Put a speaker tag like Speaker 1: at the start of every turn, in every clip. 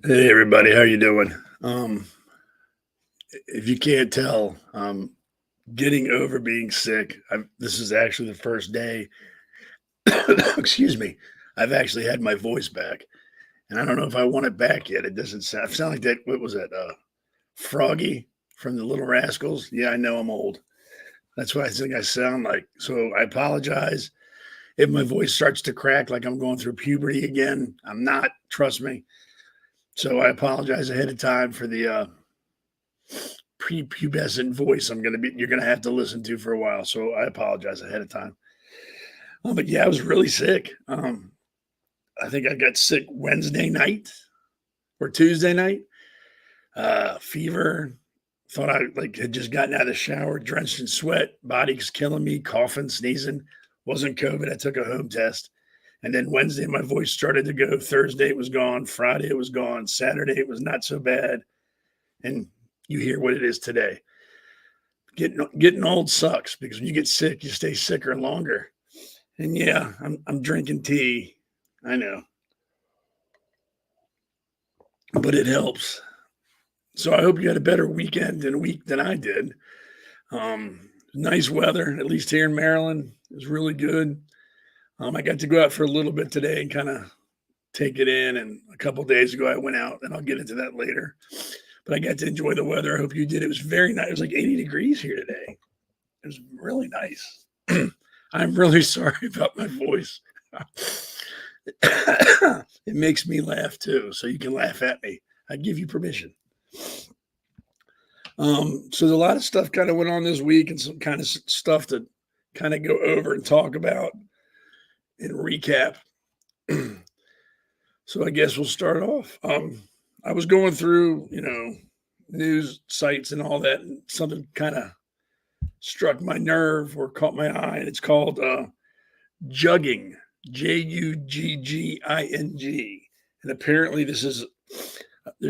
Speaker 1: Hey everybody, how you doing? If you can't tell, getting over being sick. This is actually the first day. Excuse me. I've actually had my voice back, and I don't know if I want it back yet. It doesn't sound like that. What was that? Froggy from the Little Rascals. Yeah, I know I'm old. That's what I think I sound like. So I apologize if my voice starts to crack like I'm going through puberty again. I'm not. Trust me. So I apologize ahead of time for the prepubescent voice you're gonna have to listen to for a while. So I apologize ahead of time. But yeah, I was really sick. I think I got sick Wednesday night or Tuesday night. Fever. Thought I had just gotten out of the shower, drenched in sweat, body's killing me, coughing, sneezing. Wasn't COVID. I took a home test. And then Wednesday, my voice started to go. Thursday, it was gone. Friday, it was gone. Saturday, it was not so bad. And you hear what it is today. Getting old sucks because when you get sick, you stay sicker longer. And yeah, I'm drinking tea. I know, but it helps. So I hope you had a better weekend and week than I did. Nice weather, at least here in Maryland. It was really good. I got to go out for a little bit today and kind of take it in. And a couple days ago, I went out, and I'll get into that later. But I got to enjoy the weather. I hope you did. It was very nice. It was like 80 degrees here today. It was really nice. I'm really sorry about my voice. It makes me laugh too, so you can laugh at me. I give you permission. So a lot of stuff kind of went on this week, and some kind of stuff to kind of go over and talk about and recap. So I guess we'll start off. I was going through, news sites and all that, and something kind of struck my nerve or caught my eye, and it's called jugging, Jugging. And apparently there's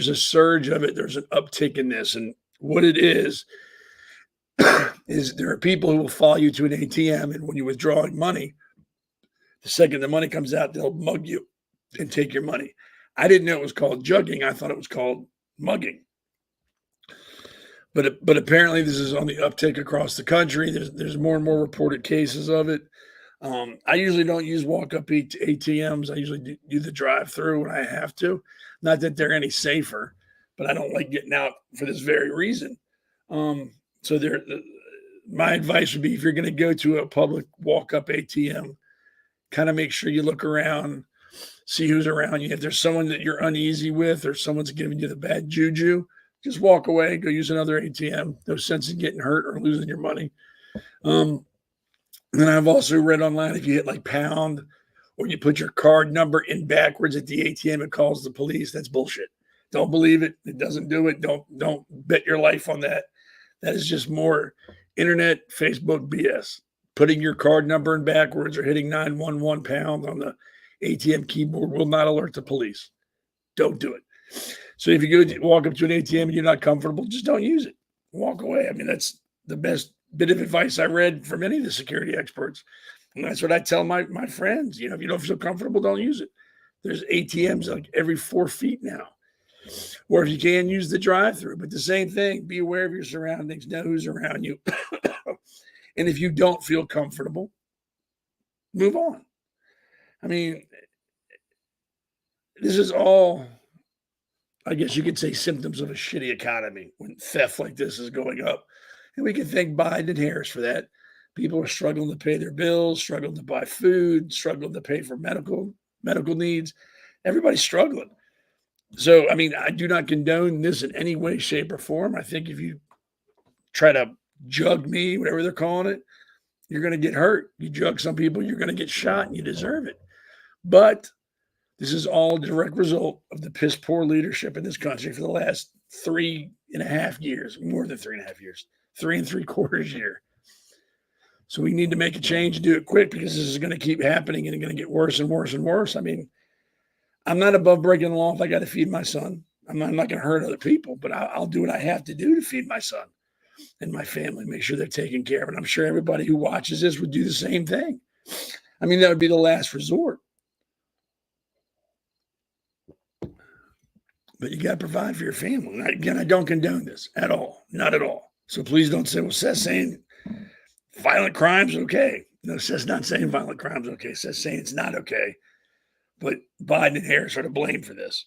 Speaker 1: a surge of it. There's an uptick in this. And what it is there are people who will follow you to an ATM, and when you're withdrawing money, the second the money comes out, they'll mug you and take your money. I didn't know it was called jugging. I thought it was called mugging. But apparently this is on the uptick across the country. There's more and more reported cases of it. I usually don't use walk-up ATMs. I usually do the drive-through when I have to. Not that they're any safer, but I don't like getting out for this very reason. So my advice would be, if you're going to go to a public walk-up ATM, kind of make sure you look around, see who's around you. If there's someone that you're uneasy with or someone's giving you the bad juju, just walk away, go use another ATM. No sense in getting hurt or losing your money. And I've also read online, if you hit like pound or you put your card number in backwards at the ATM, it calls the police. That's bullshit. Don't believe it. It doesn't do it. Don't bet your life on that. That is just more internet, Facebook BS. Putting your card number in backwards or hitting 911 pound on the ATM keyboard will not alert the police. Don't do it. So if you walk up to an ATM and you're not comfortable, just don't use it. Walk away. I mean, that's the best bit of advice I read from any of the security experts. And that's what I tell my friends. If you don't feel comfortable, don't use it. There's ATMs like every 4 feet now. Or if you can, use the drive-through. But the same thing, be aware of your surroundings, know who's around you. And if you don't feel comfortable, move on. I mean, this is all, I guess you could say, symptoms of a shitty economy when theft like this is going up. And we can thank Biden and Harris for that. People are struggling to pay their bills, struggling to buy food, struggling to pay for medical needs. Everybody's struggling. So, I mean, I do not condone this in any way, shape, or form. I think if you try to jug me, whatever they're calling it, you're going to get hurt. You jug some people, you're going to get shot, and you deserve it. But this is all a direct result of the piss poor leadership in this country for the last 3.5 years, more than 3.5 years, 3.75 years. So we need to make a change and do it quick, because this is going to keep happening and it's going to get worse and worse and worse. I mean, I'm not above breaking the law if I got to feed my son. I'm not going to hurt other people, but I'll do what I have to do to feed my son and my family, make sure they're taken care of. And I'm sure everybody who watches this would do the same thing. I mean, that would be the last resort. but you got to provide for your family. And again, I don't condone this at all, not at all. So please don't say, well, Seth's saying violent crimes okay. No, Seth's not saying violent crimes okay. Seth's saying it's not okay. But Biden and Harris are to blame for this.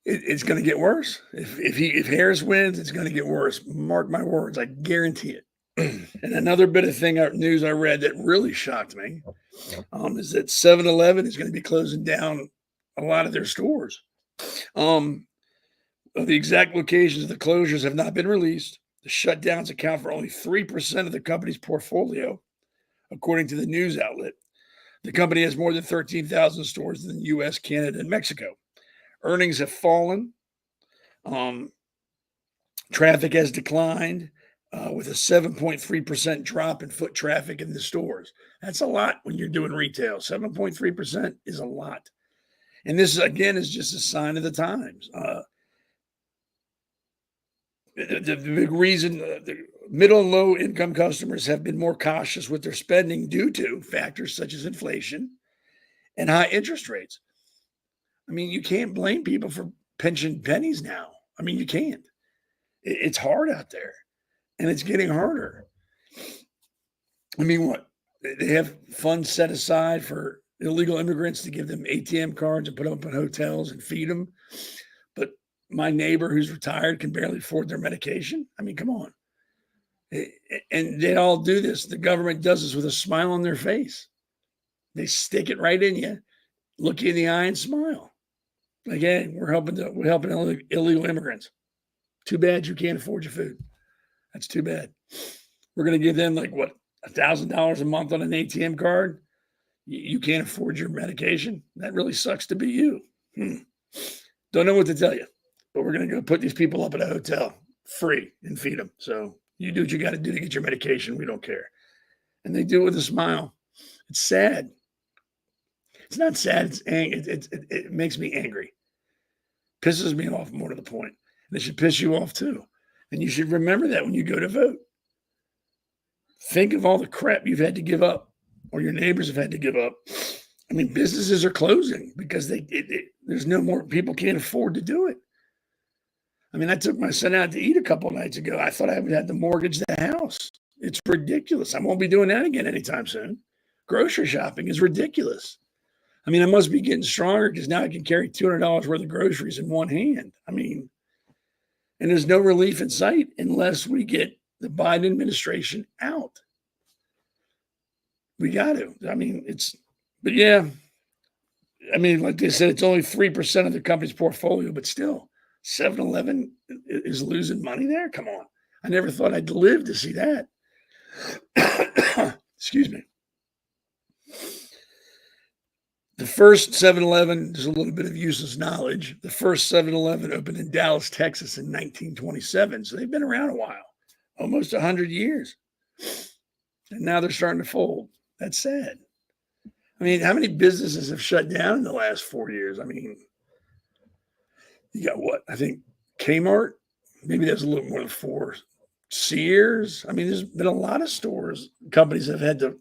Speaker 1: It's going to get worse. If Harris wins, it's going to get worse. Mark my words, I guarantee it. And another bit of news I read that really shocked me is that 7-Eleven is going to be closing down a lot of their stores. The exact locations of the closures have not been released. The shutdowns account for only 3% of the company's portfolio, according to the news outlet. The company has more than 13,000 stores in the U.S., Canada, and Mexico. Earnings have fallen. Traffic has declined with a 7.3% drop in foot traffic in the stores. That's a lot when you're doing retail. 7.3% is a lot. And this, again, is just a sign of the times. The big reason the middle and low income customers have been more cautious with their spending due to factors such as inflation and high interest rates. I mean, you can't blame people for pinching pennies now. I mean, you can't. It's hard out there, and it's getting harder. I mean, what? They have funds set aside for illegal immigrants to give them ATM cards and put them up in hotels and feed them. But my neighbor who's retired can barely afford their medication. I mean, come on. And they all do this. The government does this with a smile on their face. They stick it right in you, look you in the eye and smile. Like, hey, we're helping illegal immigrants. Too bad you can't afford your food. That's too bad. We're going to give them $1,000 a month on an ATM card. You can't afford your medication. That really sucks to be you. Don't know what to tell you, but we're going to go put these people up at a hotel free and feed them. So you do what you got to do to get your medication. We don't care. And they do it with a smile. It's sad. It's not sad. It makes me angry. Pisses me off more to the point. And it should piss you off too. And you should remember that when you go to vote. Think of all the crap you've had to give up or your neighbors have had to give up. I mean, businesses are closing because there's no more, people can't afford to do it. I mean, I took my son out to eat a couple of nights ago. I thought I would have to mortgage the house. It's ridiculous. I won't be doing that again anytime soon. Grocery shopping is ridiculous. I mean, I must be getting stronger because now I can carry $200 worth of groceries in one hand. I mean, and there's no relief in sight unless we get the Biden administration out. We got to. I mean, but yeah. I mean, like they said, it's only 3% of the company's portfolio, but still, 7-Eleven is losing money there? Come on. I never thought I'd live to see that. Excuse me. The first 7-Eleven, there's a little bit of useless knowledge. The first 7-Eleven opened in Dallas, Texas in 1927. So they've been around a while, almost 100 years. And now they're starting to fold. That's sad. I mean, how many businesses have shut down in the last 4 years? I mean, you got what? I think Kmart, maybe that's a little more than 4. Sears. I mean, there's been a lot of companies have had to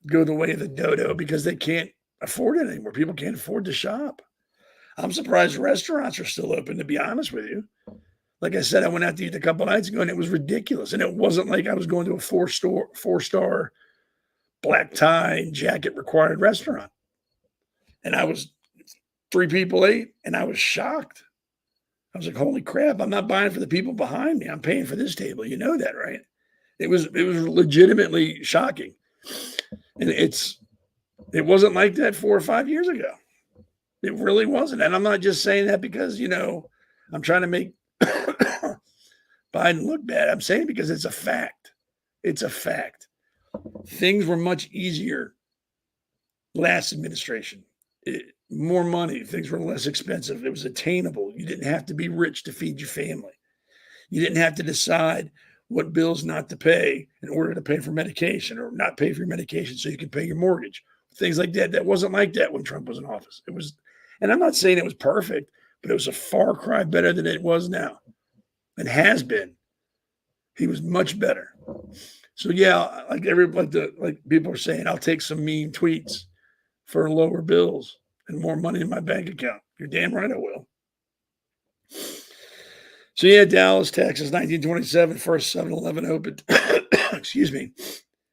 Speaker 1: go the way of the dodo because they can't afford it anymore. People can't afford to shop. I'm surprised restaurants are still open, to be honest with you. Like I said, I went out to eat a couple nights ago and it was ridiculous. And it wasn't like I was going to a four-star black tie and jacket required restaurant. And I was 3 people ate and I was shocked. I was like, holy crap, I'm not buying for the people behind me. I'm paying for this table. You know that, right? It was legitimately shocking. And it wasn't like that 4 or 5 years ago. It really wasn't. And I'm not just saying that because, I'm trying to make Biden look bad. I'm saying it because it's a fact. It's a fact. Things were much easier last administration. More money. Things were less expensive. It was attainable. You didn't have to be rich to feed your family. You didn't have to decide what bills not to pay in order to pay for medication or not pay for your medication so you can pay your mortgage. Things like that. That wasn't like that when Trump was in office. It was, and I'm not saying it was perfect, but it was a far cry better than it was now. It has been. He was much better. So yeah, like people are saying, I'll take some mean tweets for lower bills. and more money in my bank account. You're damn right I will. So yeah, Dallas, Texas, 1927, first 7-Eleven opened. Excuse me.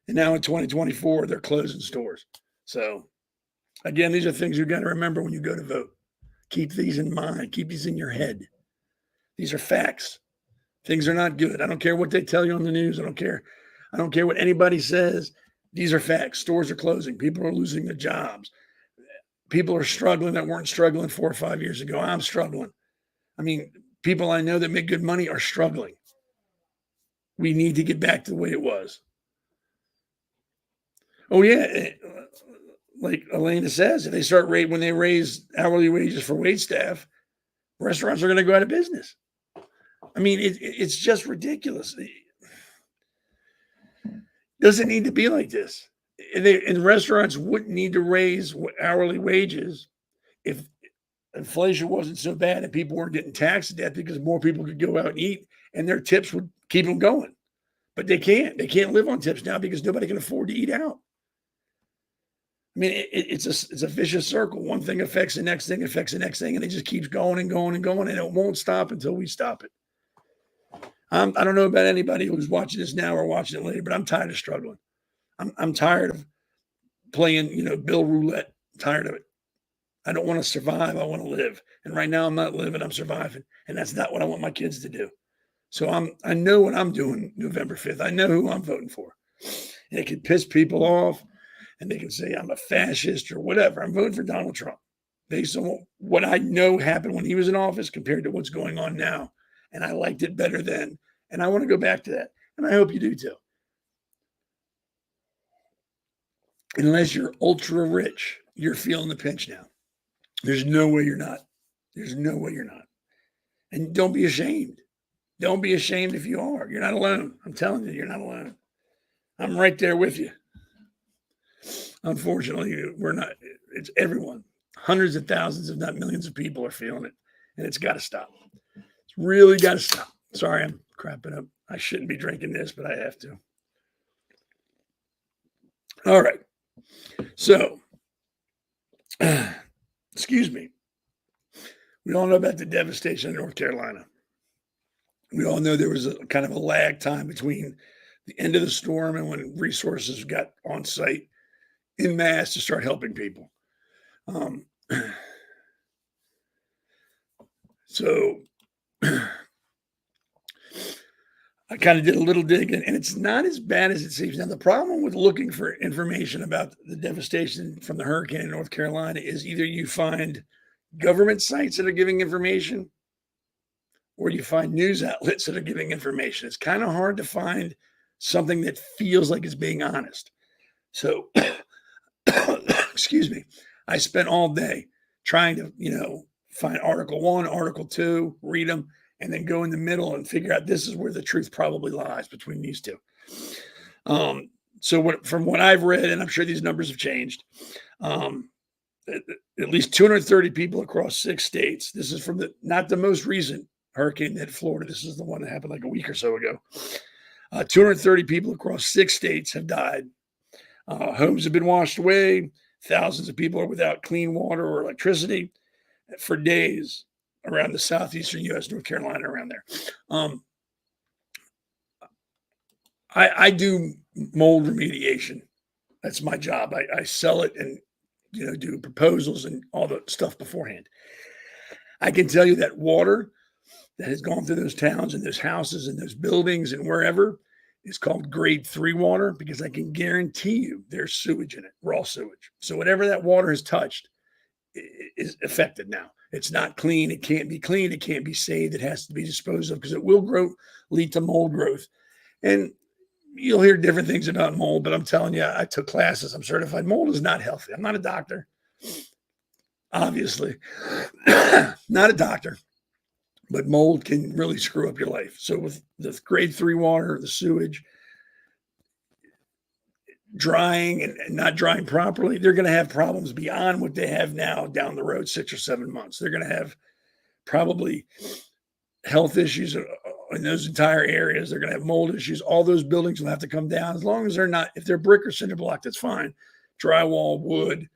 Speaker 1: And now in 2024, they're closing stores. So again, these are things you got to remember when you go to vote. Keep these in mind. Keep these in your head. These are facts. Things are not good. I don't care what they tell you on the news. I don't care. I don't care what anybody says. These are facts. Stores are closing. People are losing their jobs. People are struggling that weren't struggling 4 or 5 years ago. I'm struggling. I mean, people I know that make good money are struggling. We need to get back to the way it was. Oh, yeah. Like Elena says, if they start when they raise hourly wages for wait staff, restaurants are going to go out of business. I mean, it's just ridiculous. It doesn't need to be like this. And restaurants wouldn't need to raise hourly wages if inflation wasn't so bad and people weren't getting taxed to death, because more people could go out and eat and their tips would keep them going. But they can't. They can't live on tips now because nobody can afford to eat out. I mean, it's a vicious circle. One thing affects the next thing, affects the next thing, and it just keeps going and going and going, and it won't stop until we stop it. I don't know about anybody who's watching this now or watching it later, but I'm tired of struggling. I'm tired of playing, bill roulette. I'm tired of it. I don't want to survive. I want to live. And right now I'm not living. I'm surviving. And that's not what I want my kids to do. So I know what I'm doing November 5th. I know who I'm voting for. And it can piss people off and they can say I'm a fascist or whatever. I'm voting for Donald Trump based on what I know happened when he was in office compared to what's going on now. And I liked it better then. And I want to go back to that. And I hope you do too. Unless you're ultra rich, you're feeling the pinch now. There's no way you're not. There's no way you're not. And don't be ashamed. Don't be ashamed if you are. You're not alone. I'm telling you, you're not alone. I'm right there with you. Unfortunately, we're not. It's everyone. Hundreds of thousands, if not millions of people are feeling it. And it's got to stop. It's really got to stop. Sorry, I'm crapping up. I shouldn't be drinking this, but I have to. All right. So, excuse me. We all know about the devastation in North Carolina. We all know there was a kind of a lag time between the end of the storm and when resources got on site en masse to start helping people. So I kind of did a little digging, and it's not as bad as it seems. Now, the problem with looking for information about the devastation from the hurricane in North Carolina is either you find government sites that are giving information or you find news outlets that are giving information. It's kind of hard to find something that feels like it's being honest. So, excuse me, I spent all day trying to, find Article 1, Article 2, read them, and then go in the middle and figure out this is where the truth probably lies between these two. So from what I've read, and I'm sure these numbers have changed, at least 230 people across 6 states. This is from not the most recent hurricane that hit Florida. This is the one that happened like a week or so ago. 230 people across 6 states have died. Homes have been washed away. Thousands of people are without clean water or electricity for days around the southeastern U.S., North Carolina, around there. I do mold remediation. That's my job. I sell it and do proposals and all the stuff beforehand. I can tell you that water that has gone through those towns and those houses and those buildings and wherever is called grade 3 water, because I can guarantee you there's sewage in it, raw sewage. So whatever that water has touched is affected now. It's not clean. It can't be cleaned. It can't be saved. It has to be disposed of because it will lead to mold growth. And you'll hear different things about mold, but I'm telling you, I took classes. I'm certified. Mold is not healthy. I'm not a doctor, obviously. Not a doctor, but mold can really screw up your life. So with the grade 3 water, the sewage, drying and not drying properly, they're going to have problems beyond what they have now down the road 6 or 7 months. They're going to have probably health issues in those entire areas. They're going to have mold issues. All those buildings will have to come down. As long as they're not, if they're brick or cinder block, that's fine. Drywall, wood,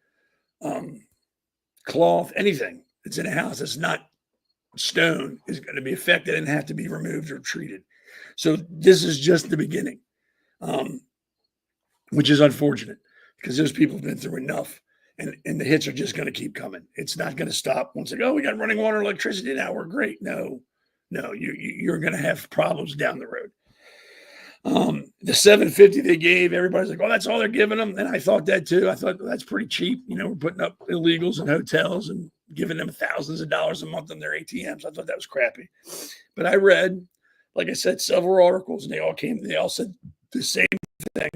Speaker 1: cloth, anything that's in a house that's not stone is going to be affected and have to be removed or treated. So this is just the beginning, which is unfortunate because those people have been through enough, and the hits are just going to keep coming. It's not going to stop once they go, oh, we got running water, electricity now, we're great. No, you're going to have problems down the road. The $750 they gave, everybody's like, oh, that's all they're giving them. And I thought that too. I thought, well, that's pretty cheap. We're putting up illegals in hotels and giving them thousands of dollars a month on their ATMs. I thought that was crappy. But I read, like I said, several articles, and they all said the same thing.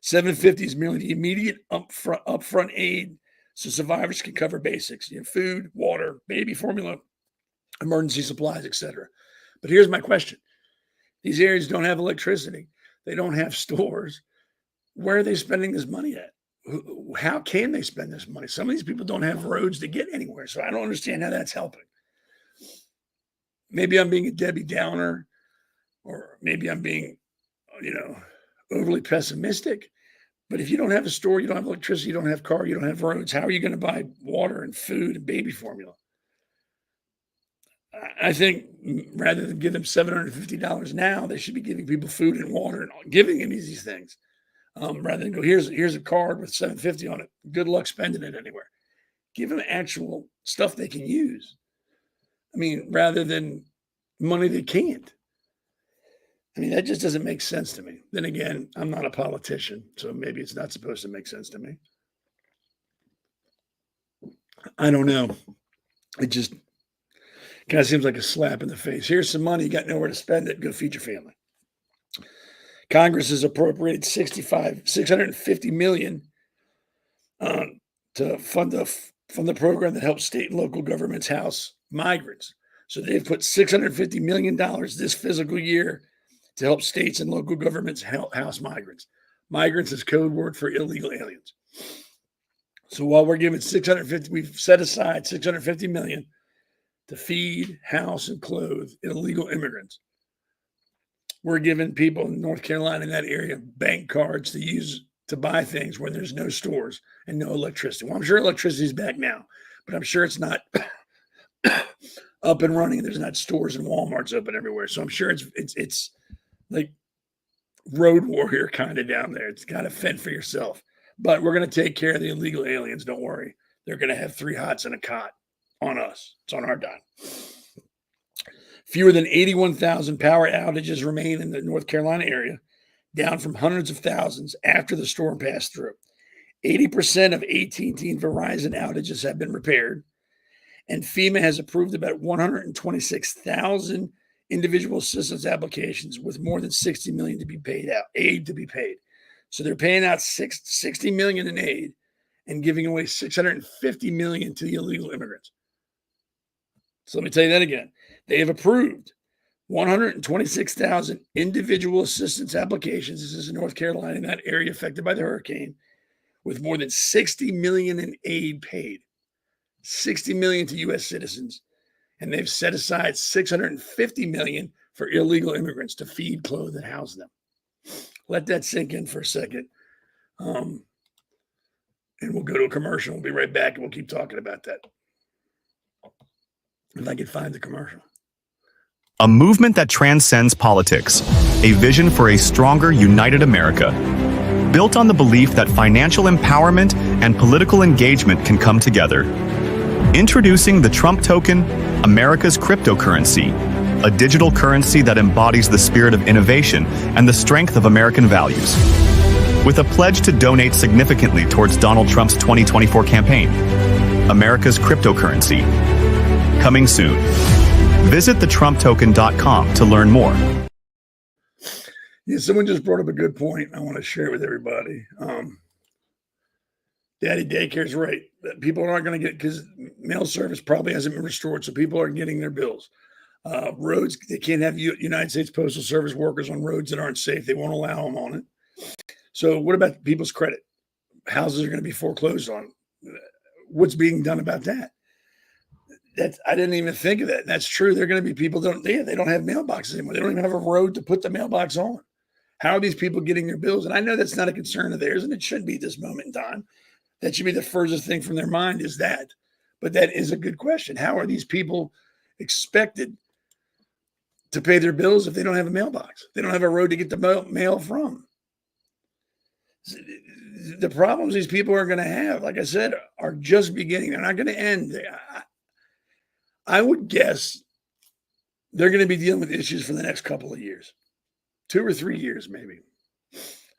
Speaker 1: $750 is merely the immediate upfront aid so survivors can cover basics, food, water, baby formula, emergency supplies, etc. But here's my question. These areas don't have electricity. They don't have stores. Where are they spending this money at? How can they spend this money? Some of these people don't have roads to get anywhere, so I don't understand how that's helping. Maybe I'm being a Debbie Downer, or maybe I'm being, overly pessimistic. But if you don't have a store, you don't have electricity, you don't have car, you don't have roads, how are you going to buy water and food and baby formula? I think rather than give them $750 now, they should be giving people food and water and giving them these things. Rather than go, here's a card with $750 on it. Good luck spending it anywhere. Give them actual stuff they can use. Rather than money they can't. That just doesn't make sense to me. Then again, I'm not a politician, so maybe it's not supposed to make sense to me. I don't know. It just kind of seems like a slap in the face. Here's some money. You got nowhere to spend it. Go feed your family. Congress has appropriated $650 million to fund the program that helps state and local governments house migrants. So they've put $650 million this fiscal year to help states and local governments house migrants. Migrants is code word for illegal aliens. So while we're giving we've set aside $650 million to feed, house, and clothe illegal immigrants. We're giving people in North Carolina in that area bank cards to use to buy things where there's no stores and no electricity. Well, I'm sure electricity is back now, but I'm sure it's not up and running. There's not stores and Walmarts open everywhere. So I'm sure it's like road warrior kind of down there. It's got to fend for yourself. But we're going to take care of the illegal aliens. Don't worry. They're going to have 3 hots and a cot on us. It's on our dime. Fewer than 81,000 power outages remain in the North Carolina area, down from hundreds of thousands after the storm passed through. 80% of AT&T and Verizon outages have been repaired, and FEMA has approved about 126,000 individual assistance applications with more than $60 million to be paid out, aid to be paid. So they're paying out $60 million in aid and giving away $650 million to the illegal immigrants. So let me tell you that again. They have approved 126,000 individual assistance applications. This is in North Carolina, in that area affected by the hurricane, with more than $60 million in aid paid. $60 million to U.S. citizens. And they've set aside $650 million for illegal immigrants to feed, clothe, and house them. Let that sink in for a second. And we'll go to a commercial. We'll be right back, and we'll keep talking about that. If I could find the commercial.
Speaker 2: A movement that transcends politics. A vision for a stronger, united America. Built on the belief that financial empowerment and political engagement can come together. Introducing the Trump token, America's cryptocurrency, a digital currency that embodies the spirit of innovation and the strength of American values. With a pledge to donate significantly towards Donald Trump's 2024 campaign, America's cryptocurrency. Coming soon. Visit thetrumptoken.com to learn more.
Speaker 1: Yeah, someone just brought up a good point. I want to share it with everybody. Daddy Daycare's right. People aren't going to get, because mail service probably hasn't been restored, so people aren't getting their bills. Roads, they can't have United States Postal Service workers on roads that aren't safe. They won't allow them on it. So what about people's credit? Houses are going to be foreclosed on. What's being done about that? I didn't even think of that. That's true. They're going to be people they don't have mailboxes anymore. They don't even have a road to put the mailbox on. How are these people getting their bills? And I know that's not a concern of theirs, and it should be at this moment in time. That should be the furthest thing from their mind is that. But that is a good question. How are these people expected to pay their bills if they don't have a mailbox? They don't have a road to get the mail from. The problems these people are going to have, like I said, are just beginning. They're not going to end. I would guess they're going to be dealing with issues for the next couple of years, 2 or 3 years, maybe.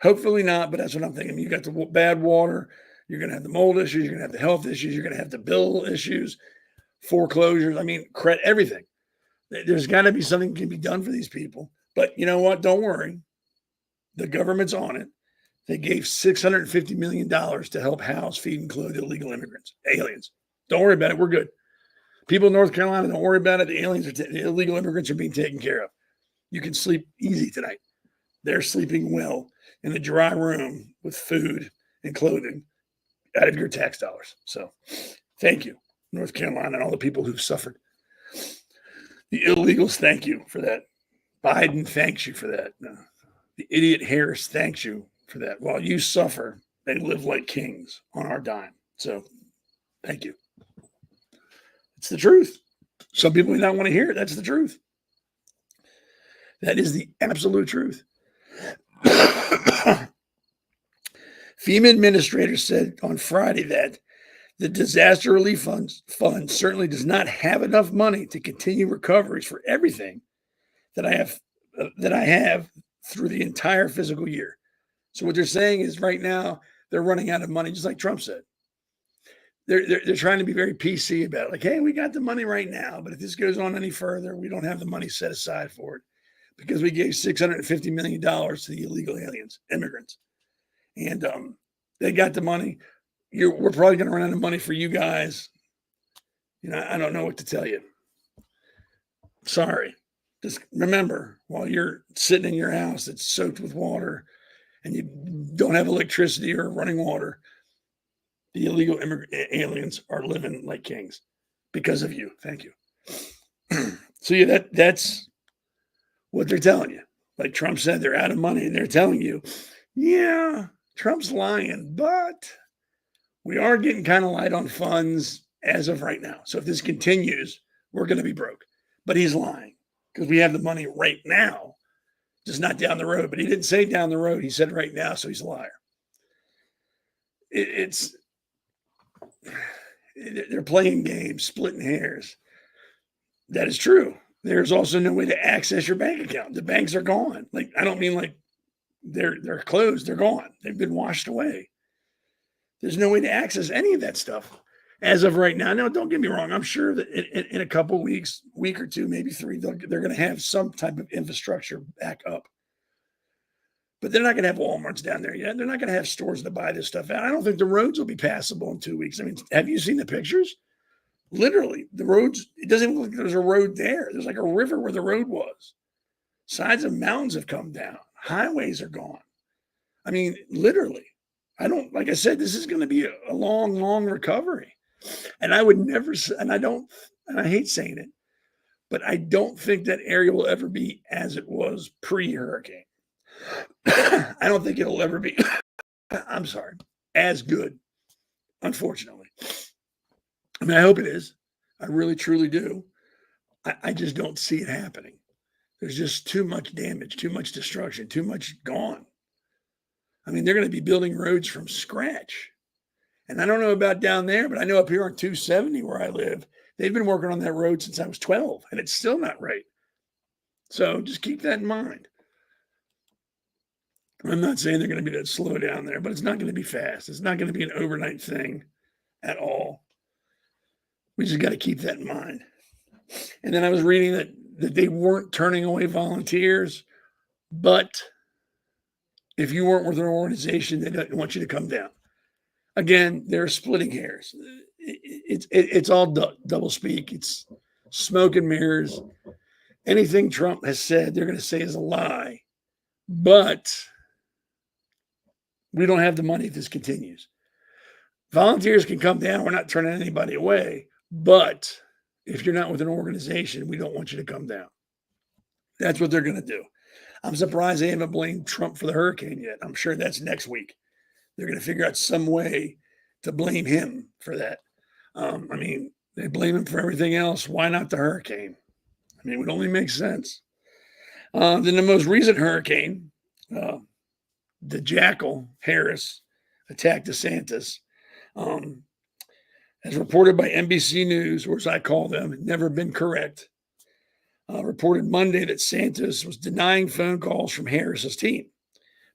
Speaker 1: Hopefully not, but that's what I'm thinking. You got the bad water. You're going to have the mold issues. You're going to have the health issues. You're going to have the bill issues, foreclosures. I mean, everything. There's got to be something that can be done for these people. But you know what? Don't worry. The government's on it. They gave $650 million to help house, feed, and clothe illegal immigrants, aliens. Don't worry about it. We're good. People in North Carolina, don't worry about it. The illegal immigrants are being taken care of. You can sleep easy tonight. They're sleeping well in a dry room with food and clothing out of your tax dollars. So thank you, North Carolina, and all the people who've suffered. The illegals, thank you for that. Biden thanks you for that. The idiot Harris thanks you for that. While you suffer, they live like kings on our dime. So thank you. It's the truth. Some people may not want to hear it. That's the truth. That is the absolute truth. FEMA administrators said on Friday that the disaster relief fund certainly does not have enough money to continue recoveries for everything that I have through the entire fiscal year. So what they're saying is right now they're running out of money, just like Trump said. They're trying to be very PC about it. Like, hey, we got the money right now, but if this goes on any further, we don't have the money set aside for it because we gave $650 million to the illegal immigrants. And they got the money. We're probably going to run out of money for you guys. I don't know what to tell you. Sorry. Just remember, while you're sitting in your house that's soaked with water and you don't have electricity or running water, the illegal aliens are living like kings because of you. Thank you. So yeah, that's what they're telling you. Like Trump said, they're out of money and they're telling you, yeah, Trump's lying, but we are getting kind of light on funds as of right now. So if this continues, we're going to be broke. But he's lying because we have the money right now, just not down the road. But he didn't say down the road. He said right now, so he's a liar. They're playing games, splitting hairs. That is true. There's also no way to access your bank account. The banks are gone. Like, I don't mean like they're closed. They're gone. They've been washed away. There's no way to access any of that stuff as of right now. Now, don't get me wrong. I'm sure that in a couple of weeks, week or two, maybe 3, they're going to have some type of infrastructure back up. But they're not going to have Walmarts down there yet. They're not going to have stores to buy this stuff out. I don't think the roads will be passable in 2 weeks. I mean, have you seen the pictures? Literally, the roads, it doesn't even look like there's a road there. There's like a river where the road was. Sides of mountains have come down. Highways are gone. I mean, literally. Like I said, this is going to be a long, long recovery. And I would never, and I hate saying it, but I don't think that area will ever be as it was pre-hurricane. I don't think it'll ever be, I'm sorry, as good, unfortunately. I mean, I hope it is. I really, truly do. I just don't see it happening. There's just too much damage, too much destruction, too much gone. I mean, they're going to be building roads from scratch. And I don't know about down there, but I know up here on 270 where I live, they've been working on that road since I was 12, and it's still not right. So just keep that in mind. I'm not saying they're going to be that slow down there, but it's not going to be fast. It's not going to be an overnight thing at all. We just got to keep that in mind. And then I was reading that they weren't turning away volunteers, but if you weren't with an organization, they don't want you to come down. Again, they're splitting hairs. It's all double speak. It's smoke and mirrors. Anything Trump has said, they're going to say is a lie. But we don't have the money if this continues. Volunteers can come down. We're not turning anybody away. But if you're not with an organization, we don't want you to come down. That's what they're going to do. I'm surprised they haven't blamed Trump for the hurricane yet. I'm sure that's next week. They're going to figure out some way to blame him for that. I mean, they blame him for everything else. Why not the hurricane? I mean, it would only make sense. Then the most recent hurricane, the jackal, Harris, attacked DeSantis. As reported by NBC News, or as I call them, never been correct, reported Monday that Santos was denying phone calls from Harris's team.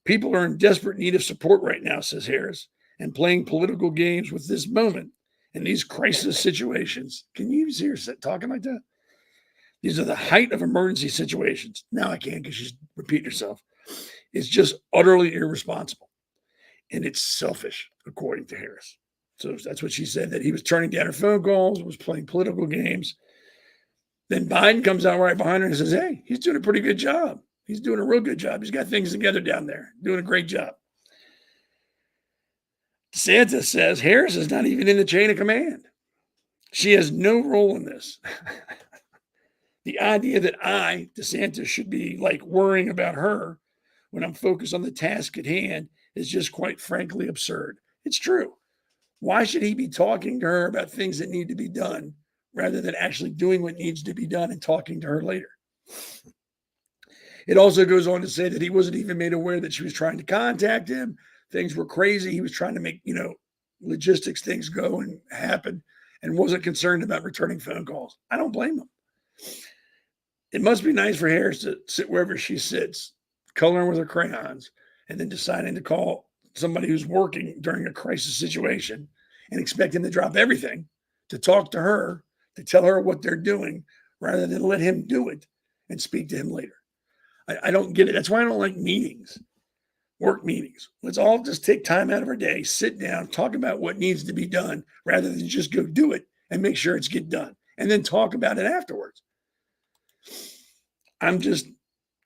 Speaker 1: People are in desperate need of support right now, says Harris, and playing political games with this moment in these crisis situations. Can you hear her talking like that? These are the height of emergency situations. Now I can't because she's repeating herself. It's just utterly irresponsible. And it's selfish, according to Harris. So that's what she said, that he was turning down her phone calls, was playing political games. Then Biden comes out right behind her and says, hey, he's doing a pretty good job. He's doing a real good job. He's got things together down there, doing a great job. DeSantis says Harris is not even in the chain of command. She has no role in this. The idea that I, DeSantis, should be like worrying about her when I'm focused on the task at hand is just quite frankly absurd. It's true. Why should he be talking to her about things that need to be done rather than actually doing what needs to be done and talking to her later? It also goes on to say that he wasn't even made aware that she was trying to contact him. Things were crazy. He was trying to make, logistics things go and happen and wasn't concerned about returning phone calls. I don't blame him. It must be nice for Harris to sit wherever she sits, coloring with her crayons, and then deciding to call somebody who's working during a crisis situation and expect him to drop everything to talk to her, to tell her what they're doing, rather than let him do it and speak to him later. I don't get it. That's why I don't like meetings, work meetings. Let's all just take time out of our day, sit down, talk about what needs to be done, rather than just go do it and make sure it's get done, and then talk about it afterwards.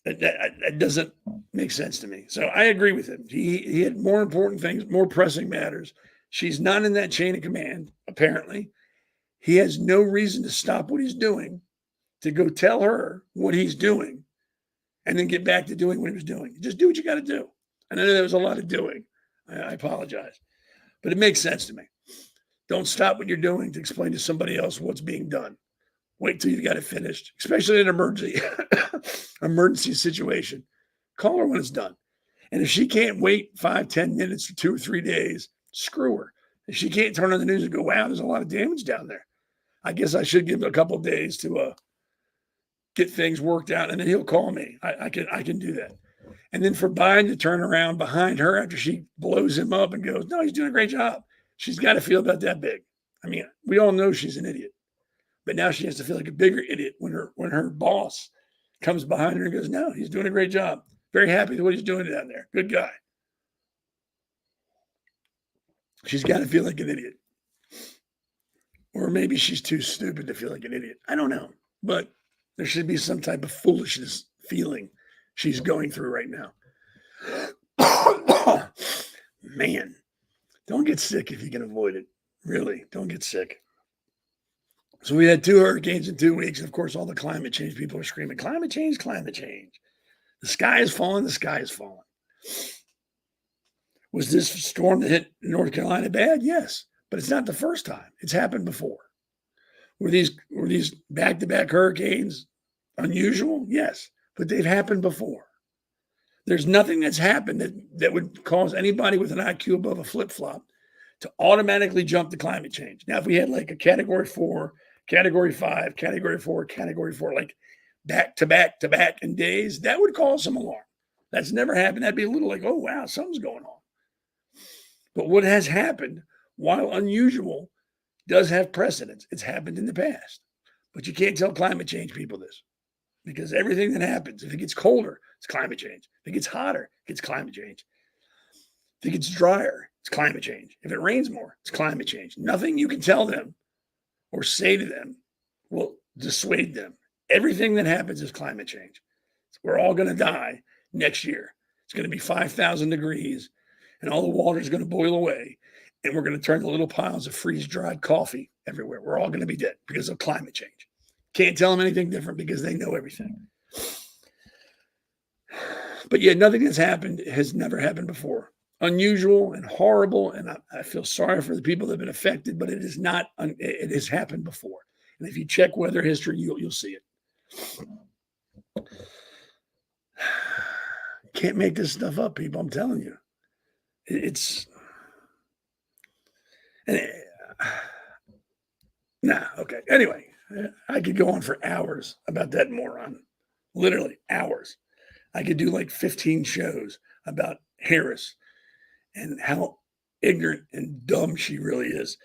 Speaker 1: That doesn't make sense to me. So I agree with him. He had more important things, more pressing matters. She's not in that chain of command, apparently. He has no reason to stop what he's doing to go tell her what he's doing and then get back to doing what he was doing. Just do what you got to do. And I know there was a lot of doing. I apologize. But it makes sense to me. Don't stop what you're doing to explain to somebody else what's being done. Wait till you got it finished, especially in an emergency situation. Call her when it's done. And if she can't wait 5-10 minutes or 2 or 3 days, screw her. If she can't turn on the news and go, wow, there's a lot of damage down there, I guess I should give him a couple of days to get things worked out, and then he'll call me. I can do that. And then for Biden to turn around behind her after she blows him up and goes, no, he's doing a great job. She's got to feel about that big. I mean, we all know she's an idiot. But now she has to feel like a bigger idiot when her boss comes behind her and goes, no, he's doing a great job. Very happy with what he's doing down there. Good guy. She's got to feel like an idiot. Or maybe she's too stupid to feel like an idiot. I don't know. But there should be some type of foolishness feeling she's going through right now. Man, don't get sick if you can avoid it. Really, don't get sick. So we had 2 hurricanes in 2 weeks. And of course, all the climate change people are screaming, climate change, climate change. The sky is falling, the sky is falling. Was this storm that hit North Carolina bad? Yes, but it's not the first time. It's happened before. Were these back-to-back hurricanes unusual? Yes, but they've happened before. There's nothing that's happened that would cause anybody with an IQ above a flip-flop to automatically jump to climate change. Now, if we had like a category 4, category 5, category 4, category 4, like back to back in days, that would cause some alarm. That's never happened. That'd be a little like, oh, wow, something's going on. But what has happened, while unusual, does have precedence. It's happened in the past. But you can't tell climate change people this, because everything that happens, if it gets colder, it's climate change. If it gets hotter, it's climate change. If it gets drier, it's climate change. If it rains more, it's climate change. Nothing you can tell them or say to them will dissuade them. Everything that happens is climate change. We're all going to die next year. It's going to be 5,000 degrees, and all the water is going to boil away, and we're going to turn to little piles of freeze-dried coffee everywhere. We're all going to be dead because of climate change. Can't tell them anything different because they know everything. But yeah, nothing that's happened has never happened before. unusual and horrible, and I feel sorry for the people that have been affected, but it is not. It has happened before, and if you check weather history, you'll see it. Can't make this stuff up, people. I'm telling you, it's. Nah, okay. Anyway, I could go on for hours about that moron. Literally hours. I could do like 15 shows about Harris and how ignorant and dumb she really is.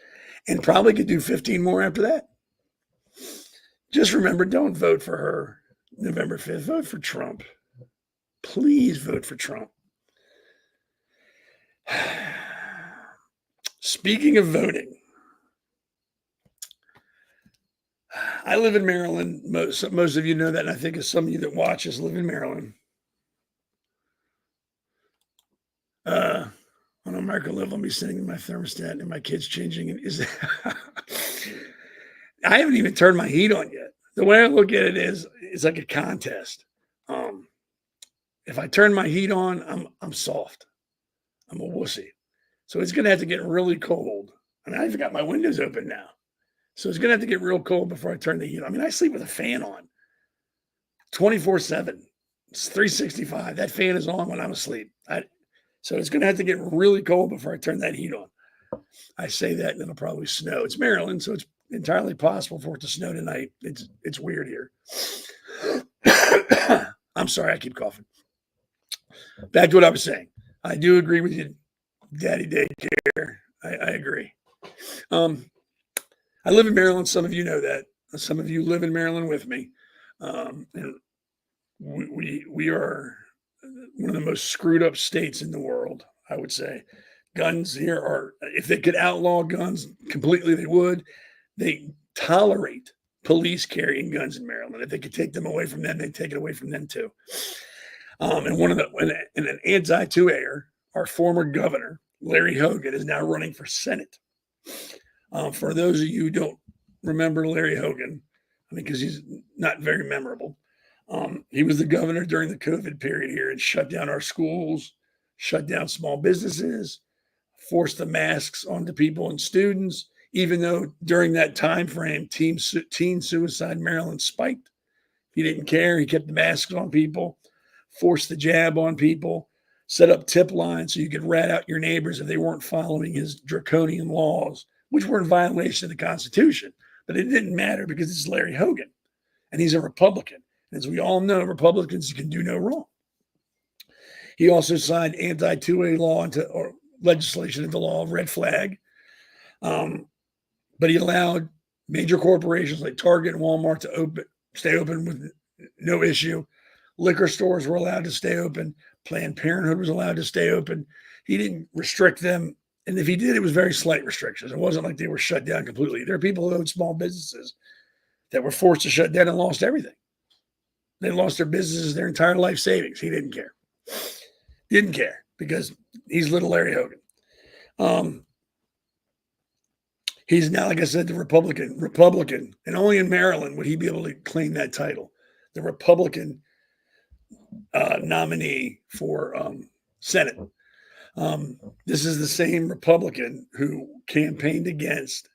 Speaker 1: And probably could do 15 more after that. Just remember, don't vote for her November 5th. Vote for Trump. Please vote for Trump. Speaking of voting, I live in Maryland. Most of you know that, and I think some of you that watch us live in Maryland. On America Live, I'll be sitting in my thermostat and my kids changing. And I haven't even turned my heat on yet. The way I look at it is, it's like a contest. If I turn my heat on, I'm soft. I'm a wussy. So it's going to have to get really cold. I mean, I even got my windows open now. So it's going to have to get real cold before I turn the heat on. I mean, I sleep with a fan on 24/7. It's 365. That fan is on when I'm asleep. So it's going to have to get really cold before I turn that heat on. I say that, and it'll probably snow. It's Maryland, so it's entirely possible for it to snow tonight. It's weird here. I'm sorry, I keep coughing. Back to what I was saying. I do agree with you, Daddy Daycare. I agree. I live in Maryland. Some of you know that. Some of you live in Maryland with me. And we are one of the most screwed up states in the world, I would say. Guns here are, if they could outlaw guns completely, they would. They tolerate police carrying guns in Maryland. If they could take them away from them, they'd take it away from them too. And an anti-2Aer, our former governor, Larry Hogan, is now running for Senate. For those of you who don't remember Larry Hogan, I mean, because he's not very memorable, he was the governor during the COVID period here and shut down our schools, shut down small businesses, forced the masks onto people and students, even though during that time frame, teen suicide in Maryland spiked. He didn't care. He kept the masks on people, forced the jab on people, set up tip lines so you could rat out your neighbors if they weren't following his draconian laws, which were in violation of the Constitution. But it didn't matter because it's Larry Hogan, and he's a Republican. And as we all know, Republicans can do no wrong. He also signed anti-2A law or legislation into law, red flag. But he allowed major corporations like Target and Walmart to stay open with no issue. Liquor stores were allowed to stay open. Planned Parenthood was allowed to stay open. He didn't restrict them. And if he did, it was very slight restrictions. It wasn't like they were shut down completely. There are people who owned small businesses that were forced to shut down and lost everything. They lost their businesses, their entire life savings. He didn't care. Didn't care because he's little Larry Hogan. He's now, like I said, the Republican, and only in Maryland would he be able to claim that title. The Republican nominee for Senate. This is the same Republican who campaigned against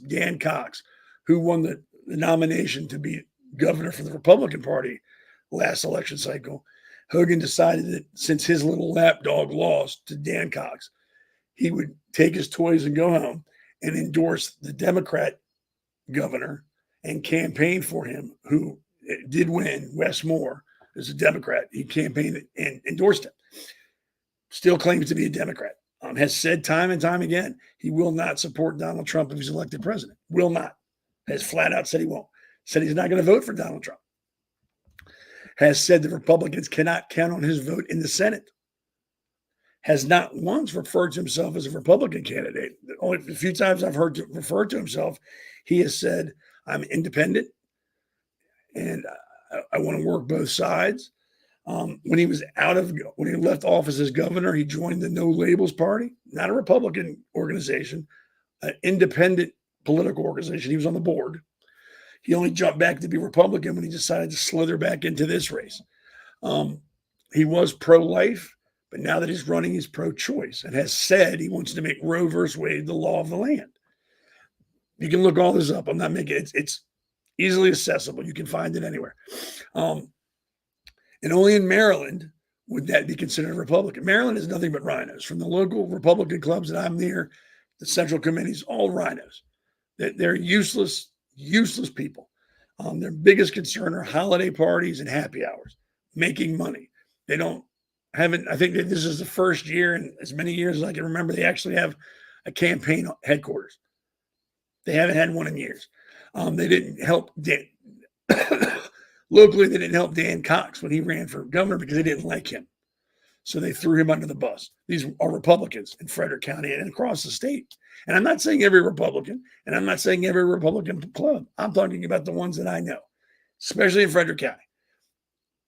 Speaker 1: Dan Cox, who won the nomination to be governor for the Republican Party last election cycle. Hogan decided that since his little lapdog lost to Dan Cox, he would take his toys and go home and endorse the Democrat governor and campaign for him, who did win. Wes Moore is a Democrat. He campaigned and endorsed him. Still claims to be a Democrat. Has said time and time again, he will not support Donald Trump if he's elected president. Will not. Has flat out said he won't. Said he's not going to vote for Donald Trump. Has said the Republicans cannot count on his vote in the Senate. Has not once referred to himself as a Republican candidate. Only a few times I've heard refer to himself, he has said, I'm independent and I want to work both sides. When he left office as governor, he joined the No Labels Party, not a Republican organization, an independent political organization. He was on the board. He only jumped back to be Republican when he decided to slither back into this race. He was pro-life, But now that he's running, he's pro-choice and has said he wants to make Roe versus Wade the law of the land. You can look all this up. I'm not making it. It's easily accessible. You can find it anywhere. And only in Maryland would that be considered Republican. Maryland is nothing but rhinos. From the local Republican clubs that I'm near, the central committees, all rhinos. They're useless people. Their biggest concern are holiday parties and happy hours, making money. I think that this is the first year in as many years as I can remember, they actually have a campaign headquarters. They haven't had one in years. They didn't help Dan. Locally, they didn't help Dan Cox when he ran for governor because they didn't like him. So they threw him under the bus. These are Republicans in Frederick County and across the state. And I'm not saying every Republican, and I'm not saying every Republican club. I'm talking about the ones that I know, especially in Frederick County,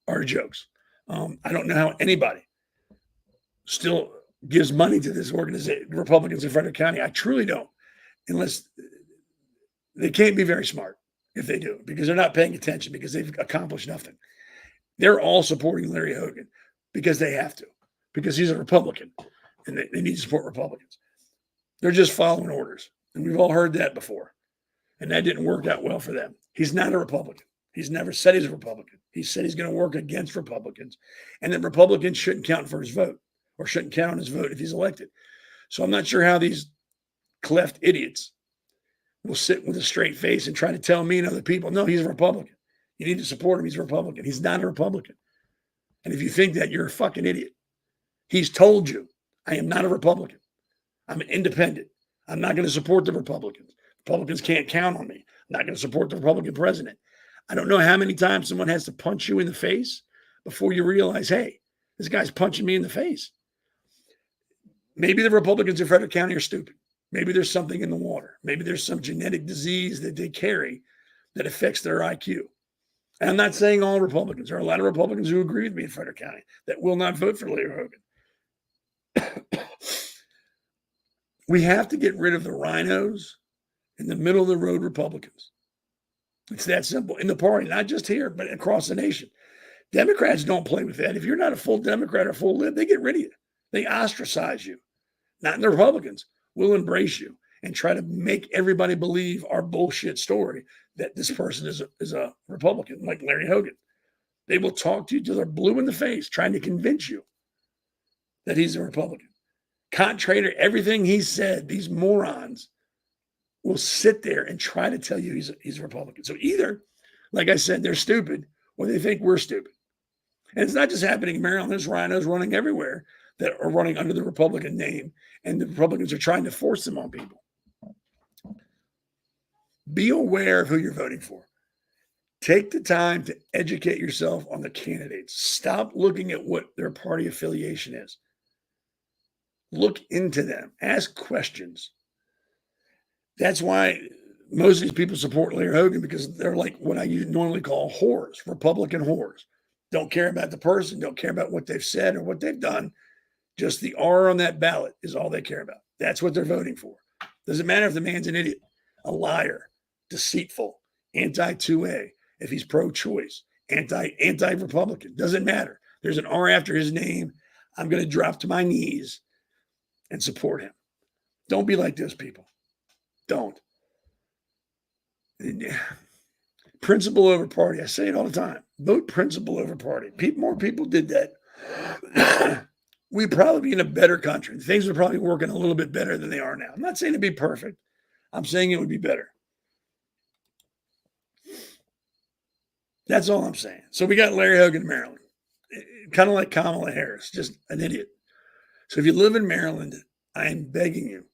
Speaker 1: are jokes. I don't know how anybody still gives money to this organization, Republicans in Frederick County. I truly don't, unless they can't be very smart if they do, because they're not paying attention, because they've accomplished nothing. They're all supporting Larry Hogan because they have to, because he's a Republican and they need to support Republicans. They're just following orders. And we've all heard that before. And that didn't work out well for them. He's not a Republican. He's never said he's a Republican. He said he's going to work against Republicans and that Republicans shouldn't count for his vote or shouldn't count on his vote if he's elected. So I'm not sure how these cleft idiots will sit with a straight face and try to tell me and other people, no, he's a Republican. You need to support him. He's a Republican. He's not a Republican. And if you think that, you're a fucking idiot. He's told you, I am not a Republican. I'm an independent. I'm not going to support the Republicans. Republicans can't count on me. I'm not going to support the Republican president. I don't know how many times someone has to punch you in the face before you realize, hey, this guy's punching me in the face. Maybe the Republicans in Frederick County are stupid. Maybe there's something in the water. Maybe there's some genetic disease that they carry that affects their IQ. And I'm not saying all Republicans. There are a lot of Republicans who agree with me in Frederick County that will not vote for Larry Hogan. We have to get rid of the rhinos and the middle of the road Republicans. It's that simple in the party, not just here, but across the nation. Democrats don't play with that. If you're not a full Democrat or full lib, they get rid of you. They ostracize you. Not in the Republicans. We'll embrace you and try to make everybody believe our bullshit story that this person is a Republican, like Larry Hogan. They will talk to you till they're blue in the face, trying to convince you that he's a Republican. Contrary to everything he said, these morons will sit there and try to tell you he's a Republican. So either, like I said, they're stupid or they think we're stupid. And it's not just happening in Maryland. There's rhinos running everywhere that are running under the Republican name, and the Republicans are trying to force them on people. Be aware of who you're voting for. Take the time to educate yourself on the candidates. Stop looking at what their party affiliation is. Look into them. Ask questions. That's why most of these people support Larry Hogan, because they're like what I normally call whores, Republican whores. Don't care about the person, don't care about what they've said or what they've done. Just the R on that ballot is all they care about. That's what they're voting for. Doesn't matter if the man's an idiot, a liar, deceitful, anti-2A, if he's pro-choice, anti-Republican. Doesn't matter. There's an R after his name. I'm going to drop to my knees and support him. Don't be like those people. Don't. Principle over party. I say it all the time. Vote principle over party. More people did that. We'd probably be in a better country. Things are probably working a little bit better than they are now. I'm not saying it'd be perfect. I'm saying it would be better. That's all I'm saying. So we got Larry Hogan in Maryland. Kind of like Kamala Harris, just an idiot. So if you live in Maryland, I am begging you,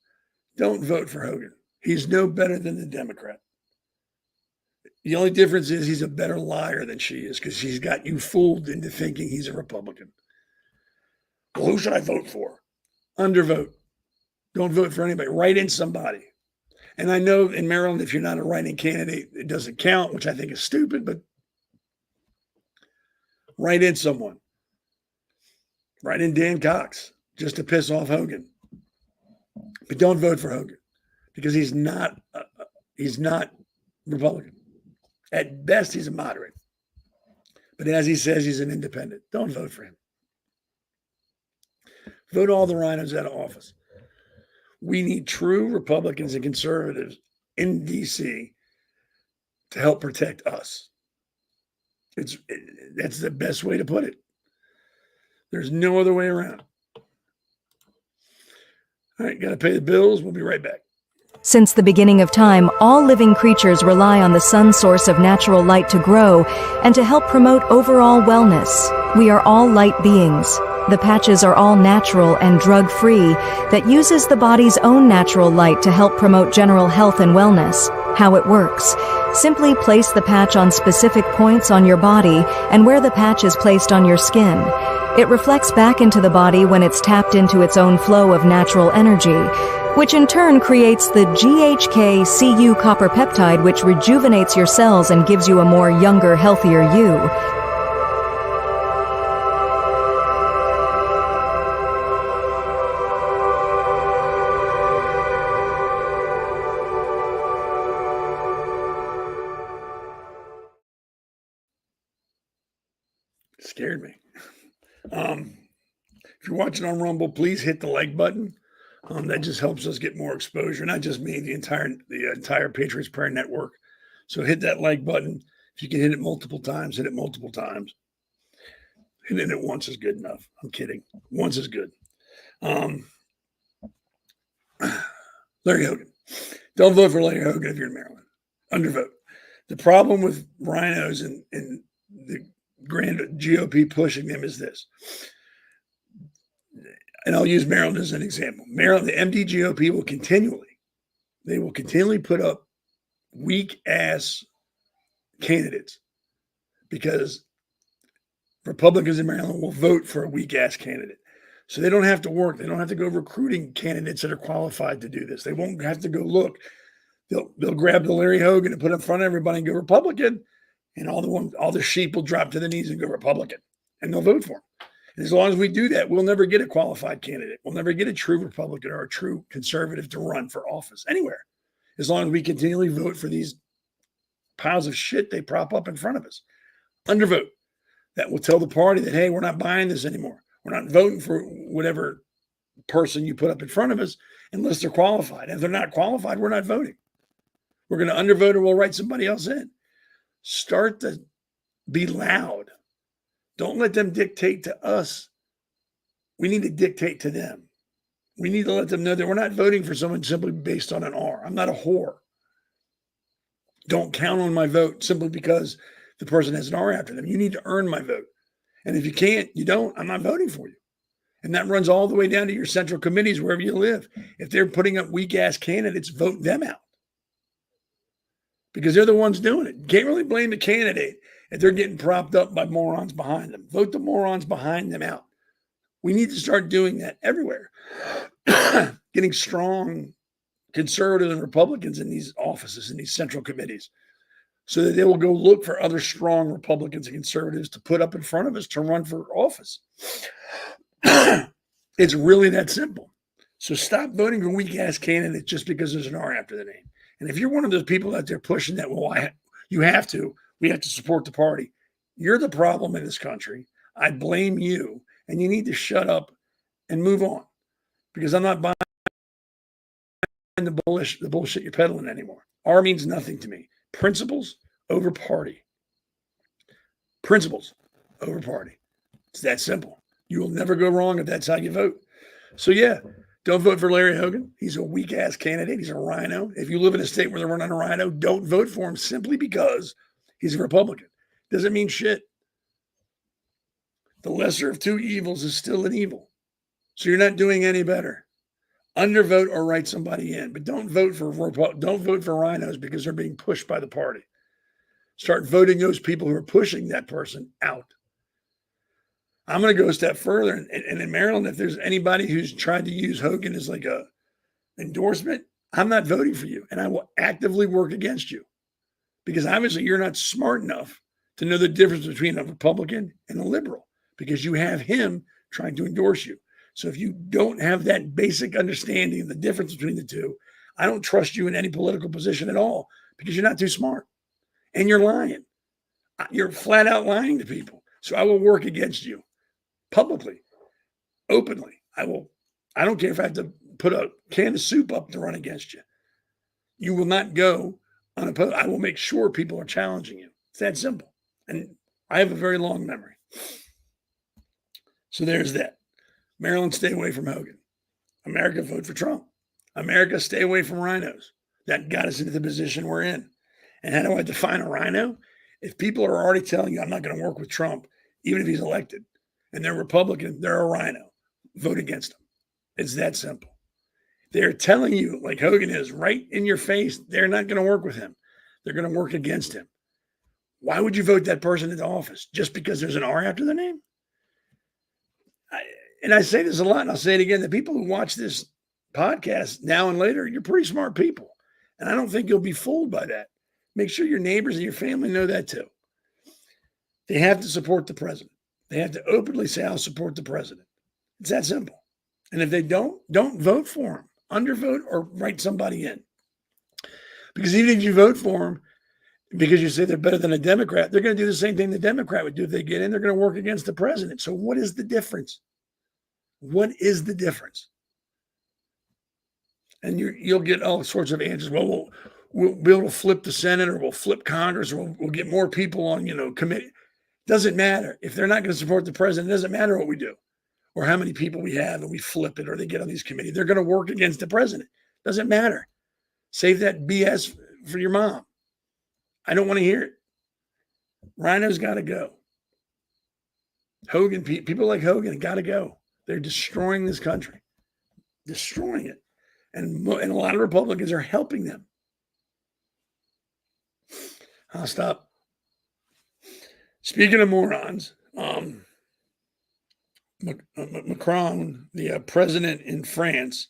Speaker 1: don't vote for Hogan. He's no better than the Democrat. The only difference is he's a better liar than she is, because she's got you fooled into thinking he's a Republican. Well, who should I vote for? Undervote. Don't vote for anybody. Write in somebody. And I know in Maryland, if you're not a write-in candidate, it doesn't count, which I think is stupid, but write in someone. Write in Dan Cox just to piss off Hogan. But don't vote for Hogan, because he's not Republican. At best, he's a moderate. But as he says, he's an independent. Don't vote for him. Vote all the rhinos out of office. We need true Republicans and conservatives in D.C. to help protect us. That's the best way to put it. There's no other way around. All right, got to pay the bills. We'll be right back.
Speaker 3: Since the beginning of time, all living creatures rely on the sun's source of natural light to grow and to help promote overall wellness. We are all light beings. The patches are all natural and drug-free that uses the body's own natural light to help promote general health and wellness. How it works. Simply place the patch on specific points on your body and where the patch is placed on your skin. It reflects back into the body when it's tapped into its own flow of natural energy, which in turn creates the GHK-Cu copper peptide, which rejuvenates your cells and gives you a more younger, healthier you.
Speaker 1: Scared me. If you're watching on Rumble, please hit the like button. That just helps us get more exposure. Not just me, the entire Patriots Prayer Network. So hit that like button. If you can hit it multiple times, hit it multiple times. Hitting it once is good enough. I'm kidding. Once is good. Larry Hogan. Don't vote for Larry Hogan if you're in Maryland. Undervote. The problem with rhinos and the grand GOP pushing them is this. And I'll use Maryland as an example. Maryland, the MD-GOP will continually put up weak-ass candidates because Republicans in Maryland will vote for a weak-ass candidate. So they don't have to work. They don't have to go recruiting candidates that are qualified to do this. They won't have to go look. They'll grab the Larry Hogan and put it in front of everybody and go Republican, and all the sheep will drop to the knees and go Republican, and they'll vote for him. And as long as we do that, we'll never get a qualified candidate. We'll never get a true Republican or a true conservative to run for office anywhere. As long as we continually vote for these piles of shit they prop up in front of us. Undervote. That will tell the party that, hey, we're not buying this anymore. We're not voting for whatever person you put up in front of us unless they're qualified. And if they're not qualified, we're not voting. We're going to undervote or we'll write somebody else in. Start to be loud. Don't let them dictate to us. We need to dictate to them. We need to let them know that we're not voting for someone simply based on an R. I'm not a whore. Don't count on my vote simply because the person has an R after them. You need to earn my vote. And if you can't, you don't, I'm not voting for you. And that runs all the way down to your central committees, wherever you live. If they're putting up weak-ass candidates, vote them out. Because they're the ones doing it. You can't really blame the candidate if they're getting propped up by morons behind them. Vote the morons behind them out. We need to start doing that everywhere. Getting strong conservatives and Republicans in these offices, in these central committees, so that they will go look for other strong Republicans and conservatives to put up in front of us to run for office. It's really that simple. So stop voting for weak-ass candidates just because there's an R after the name. And if you're one of those people out there pushing that, well, we have to support the party. You're the problem in this country. I blame you, and you need to shut up and move on, because I'm not buying the bullshit you're peddling anymore. R means nothing to me. Principles over party. Principles over party. It's that simple. You will never go wrong if that's how you vote. So yeah, don't vote for Larry Hogan. He's a weak-ass candidate. He's a rhino. If you live in a state where they're running a rhino, don't vote for him simply because he's a Republican. Doesn't mean shit. The lesser of two evils is still an evil. So you're not doing any better. Undervote or write somebody in, but don't vote for rhinos because they're being pushed by the party. Start voting those people who are pushing that person out. I'm going to go a step further. And in Maryland, if there's anybody who's tried to use Hogan as like a endorsement, I'm not voting for you. And I will actively work against you, because obviously you're not smart enough to know the difference between a Republican and a liberal, because you have him trying to endorse you. So if you don't have that basic understanding of the difference between the two, I don't trust you in any political position at all, because you're not too smart and you're lying. You're flat out lying to people. So I will work against you publicly, openly. I don't care if I have to put a can of soup up to run against you. You will not go unopposed. I will make sure people are challenging you. It's that simple. And I have a very long memory. So there's that. Maryland, stay away from Hogan. America, vote for Trump. America, stay away from rhinos. That got us into the position we're in. And how do I define a rhino? If people are already telling you I'm not going to work with Trump, even if he's elected, and they're Republican, they're a rhino. Vote against them. It's that simple. They're telling you, like Hogan is, right in your face, they're not going to work with him. They're going to work against him. Why would you vote that person into office? Just because there's an R after the name? And I say this a lot, and I'll say it again. The people who watch this podcast now and later, you're pretty smart people. And I don't think you'll be fooled by that. Make sure your neighbors and your family know that too. They have to support the president. They have to openly say, I'll support the president. It's that simple. And if they don't vote for him. Undervote or write somebody in. Because even if you vote for him, because you say they're better than a Democrat, they're going to do the same thing the Democrat would do if they get in. They're going to work against the president. So what is the difference? What is the difference? And you'll get all sorts of answers. Well, we'll be able to flip the Senate, or we'll flip Congress, or we'll get more people on, committee. Doesn't matter. If they're not going to support the president, it doesn't matter what we do or how many people we have and we flip it or they get on these committees. They're going to work against the president. Doesn't matter. Save that BS for your mom. I don't want to hear it. Rhino's got to go. Hogan, people like Hogan got to go. They're destroying this country. Destroying it. And a lot of Republicans are helping them. I'll stop. Speaking of morons, Macron, the president in France,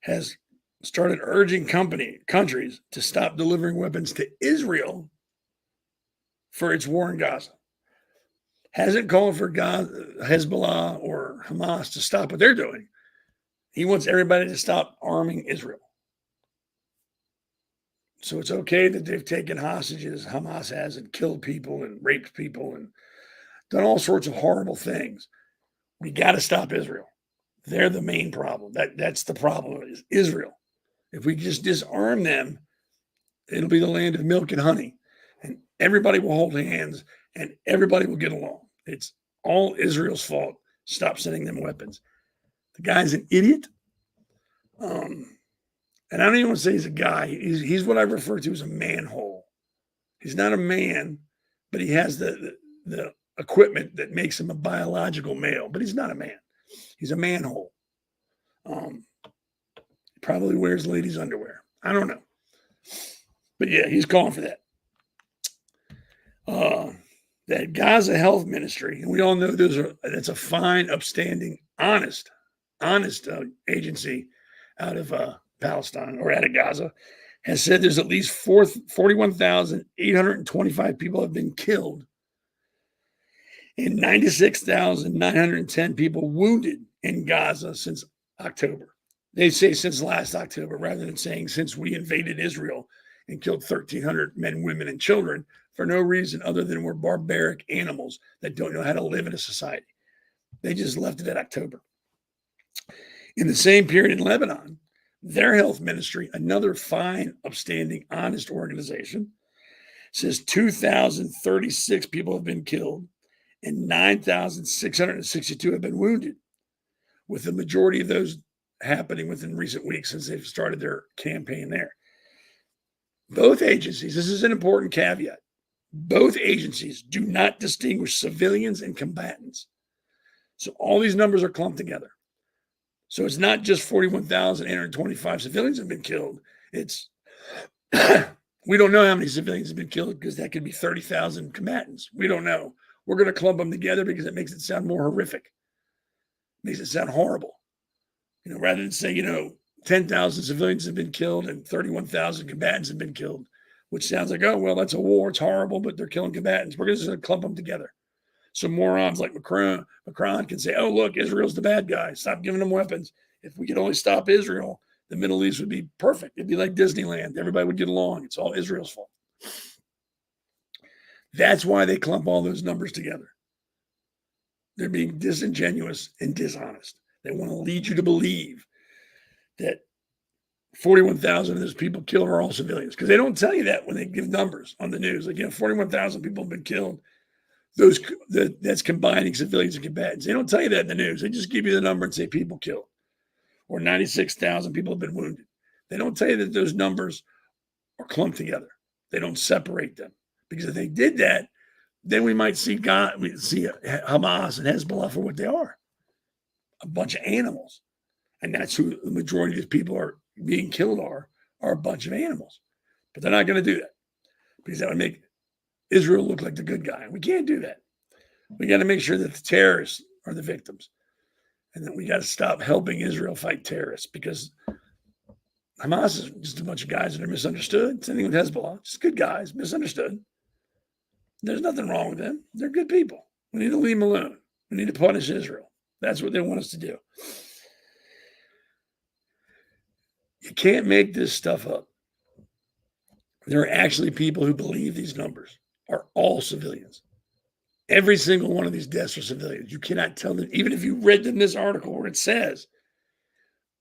Speaker 1: has started urging countries to stop delivering weapons to Israel for its war in Gaza. Hasn't called for Hezbollah or Hamas to stop what they're doing. He wants everybody to stop arming Israel. So it's okay that they've taken hostages, Hamas has, and killed people and raped people and done all sorts of horrible things. We got to stop Israel. They're the main problem. That's the problem, is Israel. If we just disarm them, it'll be the land of milk and honey. And everybody will hold hands and everybody will get along. It's all Israel's fault. Stop sending them weapons. The guy's an idiot. And I don't even want to say he's a guy. He's what I refer to as a manhole. He's not a man, but he has the equipment that makes him a biological male, but he's not a man. He's a manhole. Probably wears ladies' underwear. I don't know. But yeah, he's calling for that. That Gaza Health Ministry, and we all know that's a fine, upstanding, honest agency out of Palestine or out of Gaza, has said there's at least 41,825 people have been killed and 96,910 people wounded in Gaza since October. They say since last October rather than saying since we invaded Israel and killed 1,300 men, women, and children for no reason other than we're barbaric animals that don't know how to live in a society. They just left it at October. In the same period in Lebanon, their health ministry, another fine, upstanding, honest organization, says 2,036 people have been killed and 9,662 have been wounded, with the majority of those happening within recent weeks since they've started their campaign there. Both agencies, this is an important caveat, both agencies do not distinguish civilians and combatants. So all these numbers are clumped together. So it's not just 41,825 civilians have been killed. It's, we don't know how many civilians have been killed because that could be 30,000 combatants. We don't know. We're going to clump them together because it makes it sound more horrific. It makes it sound horrible. Rather than say, 10,000 civilians have been killed and 31,000 combatants have been killed, which sounds like, oh, well, that's a war. It's horrible, but they're killing combatants. We're just going to clump them together. So morons like Macron can say, oh, look, Israel's the bad guy. Stop giving them weapons. If we could only stop Israel, the Middle East would be perfect. It'd be like Disneyland. Everybody would get along. It's all Israel's fault. That's why they clump all those numbers together. They're being disingenuous and dishonest. They want to lead you to believe that 41,000 of those people killed are all civilians, because they don't tell you that when they give numbers on the news. Like, 41,000 people have been killed. That's combining civilians and combatants. They don't tell you that in the news. They just give you the number and say people killed, or 96,000 people have been wounded. They don't tell you that those numbers are clumped together. They don't separate them, because if they did that, then we might see Hamas and Hezbollah for what they are, a bunch of animals. And that's who the majority of these people are being killed are a bunch of animals. But they're not going to do that, because that would make Israel look like the good guy. We can't do that. We got to make sure that the terrorists are the victims. And then we got to stop helping Israel fight terrorists, because Hamas is just a bunch of guys that are misunderstood. Same thing with Hezbollah, just good guys, misunderstood. There's nothing wrong with them. They're good people. We need to leave them alone. We need to punish Israel. That's what they want us to do. You can't make this stuff up. There are actually people who believe these numbers are all civilians. Every single one of these deaths are civilians. You cannot tell them, even if you read in this article where it says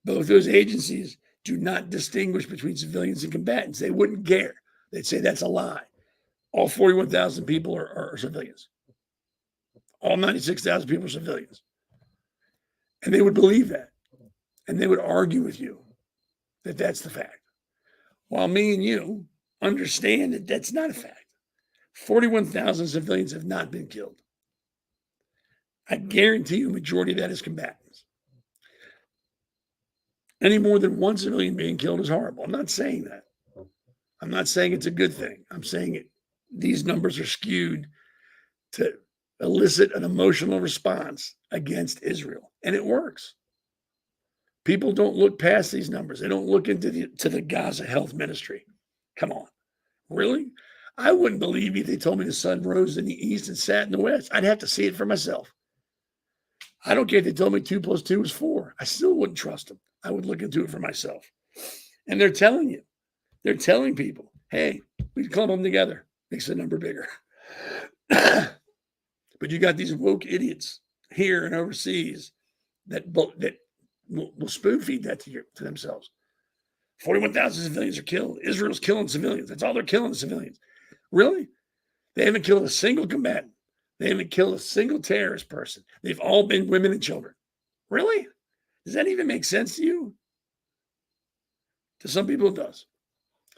Speaker 1: both those agencies do not distinguish between civilians and combatants. They wouldn't care. They'd say that's a lie. All 41,000 people are civilians. All 96,000 people are civilians. And they would believe that. And they would argue with you that that's the fact. While me and you understand that that's not a fact. 41,000 civilians have not been killed. I guarantee you a majority of that is combatants. Any more than one civilian being killed is horrible. I'm not saying that. I'm not saying it's a good thing. I'm saying these numbers are skewed to elicit an emotional response against Israel. And it works. People don't look past these numbers. They don't look into the Gaza Health Ministry. Come on. Really? I wouldn't believe me if they told me the sun rose in the east and set in the west. I'd have to see it for myself. I don't care if they told me 2 + 2 is 4. I still wouldn't trust them. I would look into it for myself. And they're telling you. They're telling people, hey, we clump them together. Makes the number bigger. But you got these woke idiots here and overseas that will spoon feed that to themselves. 41,000 civilians are killed. Israel's killing civilians. That's all they're killing, civilians. Really? They haven't killed a single combatant. They haven't killed a single terrorist person. They've all been women and children. Really? Does that even make sense to you? To some people, it does.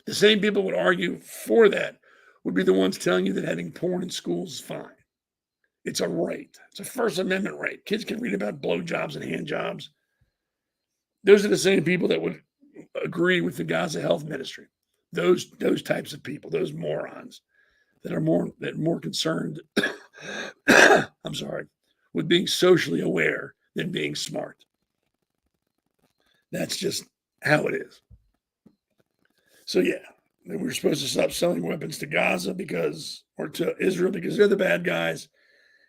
Speaker 1: The same people would argue for that would be the ones telling you that having porn in schools is fine. It's a right. It's a First Amendment right. Kids can read about blowjobs and hand jobs. Those are the same people that would agree with the Gaza Health Ministry. Those types of people, those morons that are more concerned, I'm sorry, with being socially aware than being smart. That's just how it is. So yeah, we were supposed to stop selling weapons to Gaza or to Israel because they're the bad guys,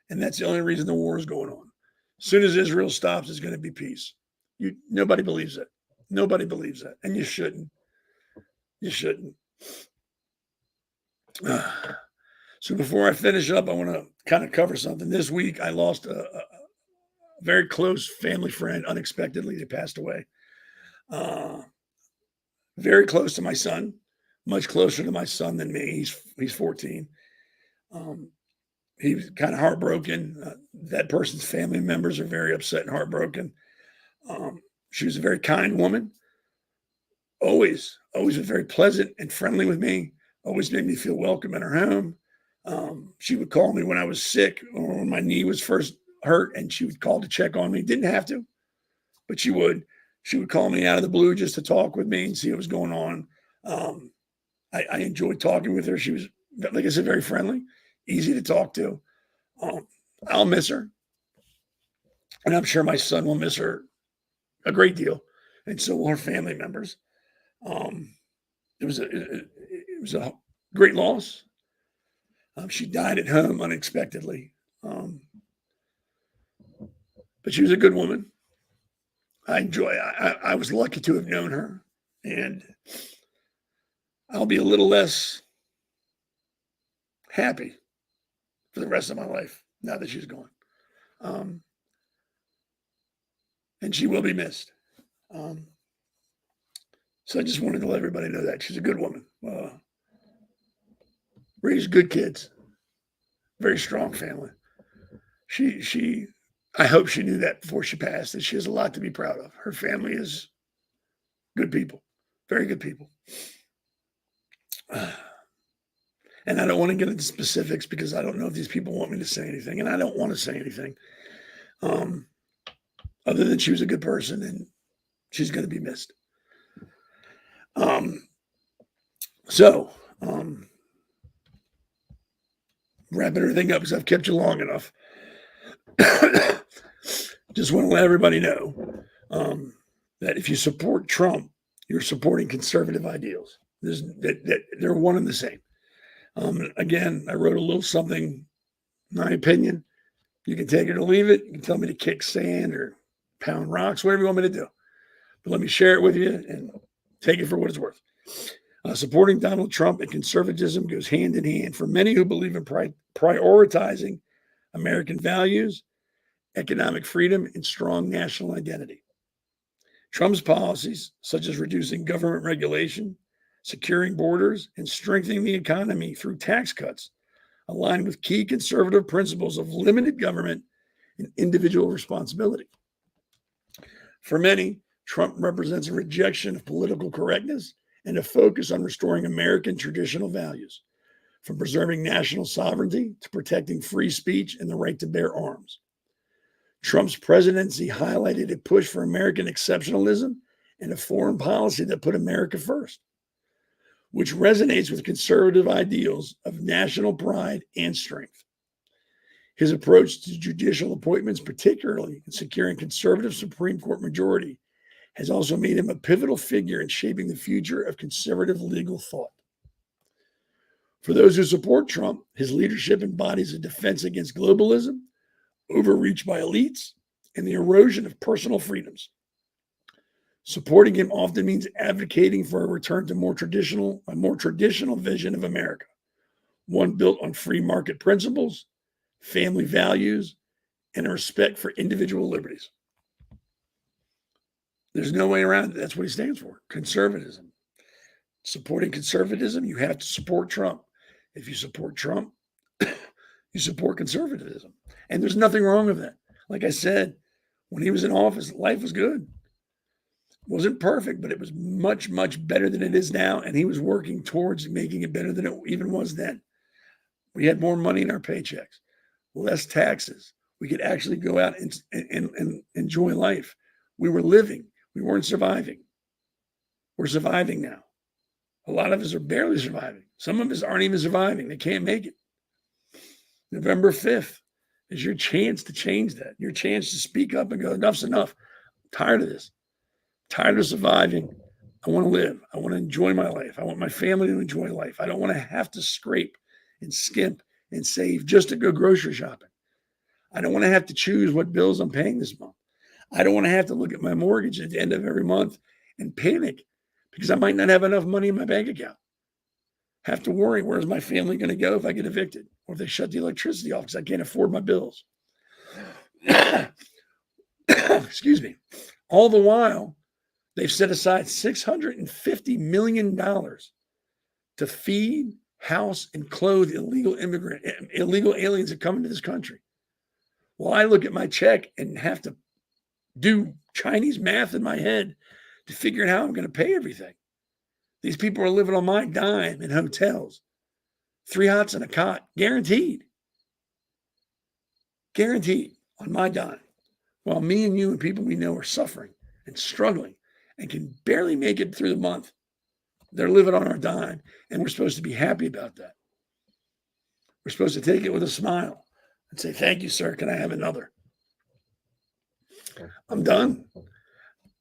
Speaker 1: and that's the only reason the war is going on. As soon as Israel stops, it's going to be peace. Nobody believes it. Nobody believes that, and you shouldn't. You shouldn't. So before I finish up, I want to kind of cover something. This week, I lost a very close family friend unexpectedly. They passed away. Very close to my son, much closer to my son than me. He's 14. He was kind of heartbroken. That person's family members are very upset and heartbroken. She was a very kind woman. Always was very pleasant and friendly with me. Always made me feel welcome in her home. She would call me when I was sick or when my knee was first hurt, and she would call to check on me. Didn't have to, but she would. She would call me out of the blue just to talk with me and see what was going on. I enjoyed talking with her. She was, like I said, very friendly, easy to talk to. I'll miss her. And I'm sure my son will miss her a great deal. And so will her family members. It was a great loss. She died at home unexpectedly. But she was a good woman. I was lucky to have known her, and I'll be a little less happy for the rest of my life now that she's gone. And and she will be missed. So I just wanted to let everybody know that she's a good woman. Raised good kids, very strong family. I hope she knew that before she passed, that she has a lot to be proud of. Her family is good people, very good people. And I don't want to get into specifics because I don't know if these people want me to say anything, and I don't want to say anything other than she was a good person and she's going to be missed. Wrapping everything up because I've kept you long enough. Just want to let everybody know that if you support Trump, you're supporting conservative ideals. They're one and the same. Again, I wrote a little something, my opinion. You can take it or leave it. You can tell me to kick sand or pound rocks, whatever you want me to do. But let me share it with you and take it for what it's worth. Supporting Donald Trump and conservatism goes hand in hand. For many who believe in prioritizing American values, economic freedom, and strong national identity. Trump's policies, such as reducing government regulation, securing borders, and strengthening the economy through tax cuts, align with key conservative principles of limited government and individual responsibility. For many, Trump represents a rejection of political correctness and a focus on restoring American traditional values, from preserving national sovereignty to protecting free speech and the right to bear arms. Trump's presidency highlighted a push for American exceptionalism and a foreign policy that put America first, which resonates with conservative ideals of national pride and strength. His approach to judicial appointments, particularly in securing conservative Supreme Court majority, has also made him a pivotal figure in shaping the future of conservative legal thought. For those who support Trump, his leadership embodies a defense against globalism, overreach by elites, and the erosion of personal freedoms. Supporting him often means advocating for a return to a more traditional vision of America, one built on free market principles, family values, and a respect for individual liberties. There's no way around it. That's what he stands for, conservatism. Supporting conservatism, you have to support Trump. If you support Trump, you support conservatism. And there's nothing wrong with that. Like I said, when he was in office, life was good. It wasn't perfect, but it was much, much better than it is now. And he was working towards making it better than it even was then. We had more money in our paychecks, less taxes. We could actually go out and enjoy life. We were living. We weren't surviving. We're surviving now. A lot of us are barely surviving. Some of us aren't even surviving. They can't make it. November 5th is your chance to change that. Your chance to speak up and go, enough's enough. I'm tired of this. I'm tired of surviving. I want to live. I want to enjoy my life. I want my family to enjoy life. I don't want to have to scrape and skimp and save just to go grocery shopping. I don't want to have to choose what bills I'm paying this month. I don't want to have to look at my mortgage at the end of every month and panic because I might not have enough money in my bank account. Have to worry, where's my family going to go if I get evicted or if they shut the electricity off because I can't afford my bills? Excuse me. All the while, they've set aside $650 million to feed, house, and clothe illegal aliens that come into this country. Well, I look at my check and have to do Chinese math in my head to figure out how I'm going to pay everything. These people are living on my dime in hotels. 3 hots and a cot, guaranteed. Guaranteed on my dime. While me and you and people we know are suffering and struggling and can barely make it through the month. They're living on our dime, and we're supposed to be happy about that. We're supposed to take it with a smile and say, thank you, sir. Can I have another? I'm done.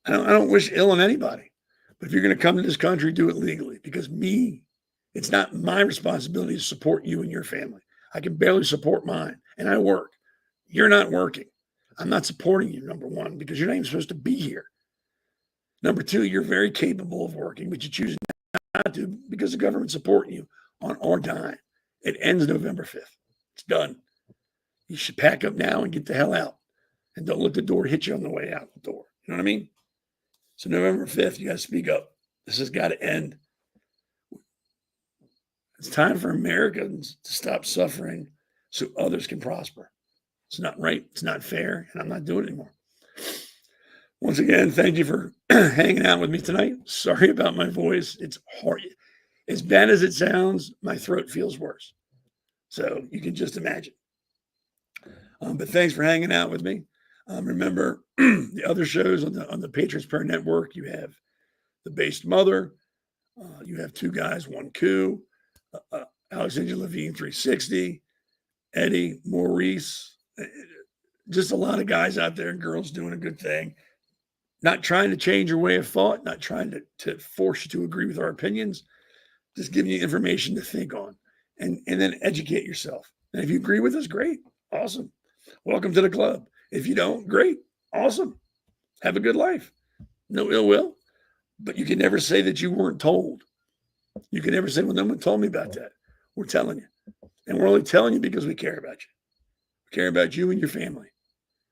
Speaker 1: I don't wish ill on anybody. But if you're going to come to this country, do it legally. Because it's not my responsibility to support you and your family. I can barely support mine. And I work. You're not working. I'm not supporting you, number one, because you're not even supposed to be here. Number two, you're very capable of working, but you choose not to because the government's supporting you on our dime. It ends November 5th. It's done. You should pack up now and get the hell out. And don't let the door hit you on the way out the door. know what I mean? So November 5th, you got to speak up. This has got to end. It's time for Americans to stop suffering so others can prosper. It's not right. It's not fair. And I'm not doing it anymore. Once again, thank you for hanging out with me tonight. Sorry about my voice. It's hard. As bad as it sounds, my throat feels worse. So you can just imagine. But thanks for hanging out with me. Remember the other shows on the Patriots Prayer Network. You have The Based Mother. You have Two Guys, One Coup. Alexandria Levine 360. Eddie, Maurice. Just a lot of guys out there and girls doing a good thing. Not trying to change your way of thought. Not trying to force you to agree with our opinions. Just giving you information to think on. And then educate yourself. And if you agree with us, great. Awesome. Welcome to the club. If you don't, great. Awesome. Have a good life. No ill will. But you can never say that you weren't told. You can never say, well, no one told me about that. We're telling you. And we're only telling you because we care about you. We care about you and your family.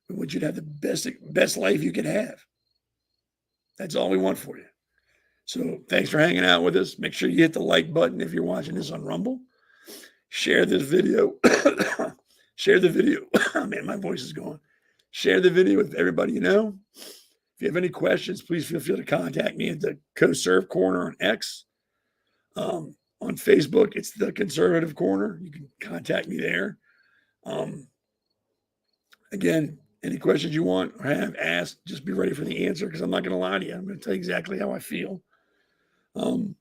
Speaker 1: We want you to have the best life you can have. That's all we want for you. So thanks for hanging out with us. Make sure you hit the like button if you're watching this on Rumble. Share this video. Share the video. Man, my voice is going. Share the video with everybody you know. If you have any questions, please feel free to contact me at the Co-Serve Corner on X. On Facebook, it's the Conservative Corner. You can contact me there. Again, any questions you want or have asked, just be ready for the answer because I'm not going to lie to you. I'm going to tell you exactly how I feel. I'll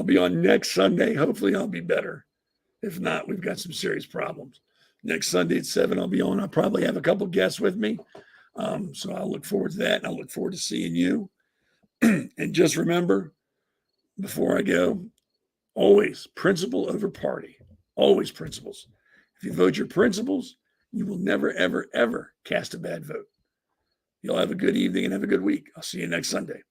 Speaker 1: be on next Sunday. Hopefully I'll be better. If not, we've got some serious problems. Next Sunday at 7, I'll be on. I'll probably have a couple guests with me. So I'll look forward to that. And I'll look forward to seeing you. And just remember, before I go, always principle over party. Always principles. If you vote your principles, you will never, ever, ever cast a bad vote. You'll have a good evening and have a good week. I'll see you next Sunday.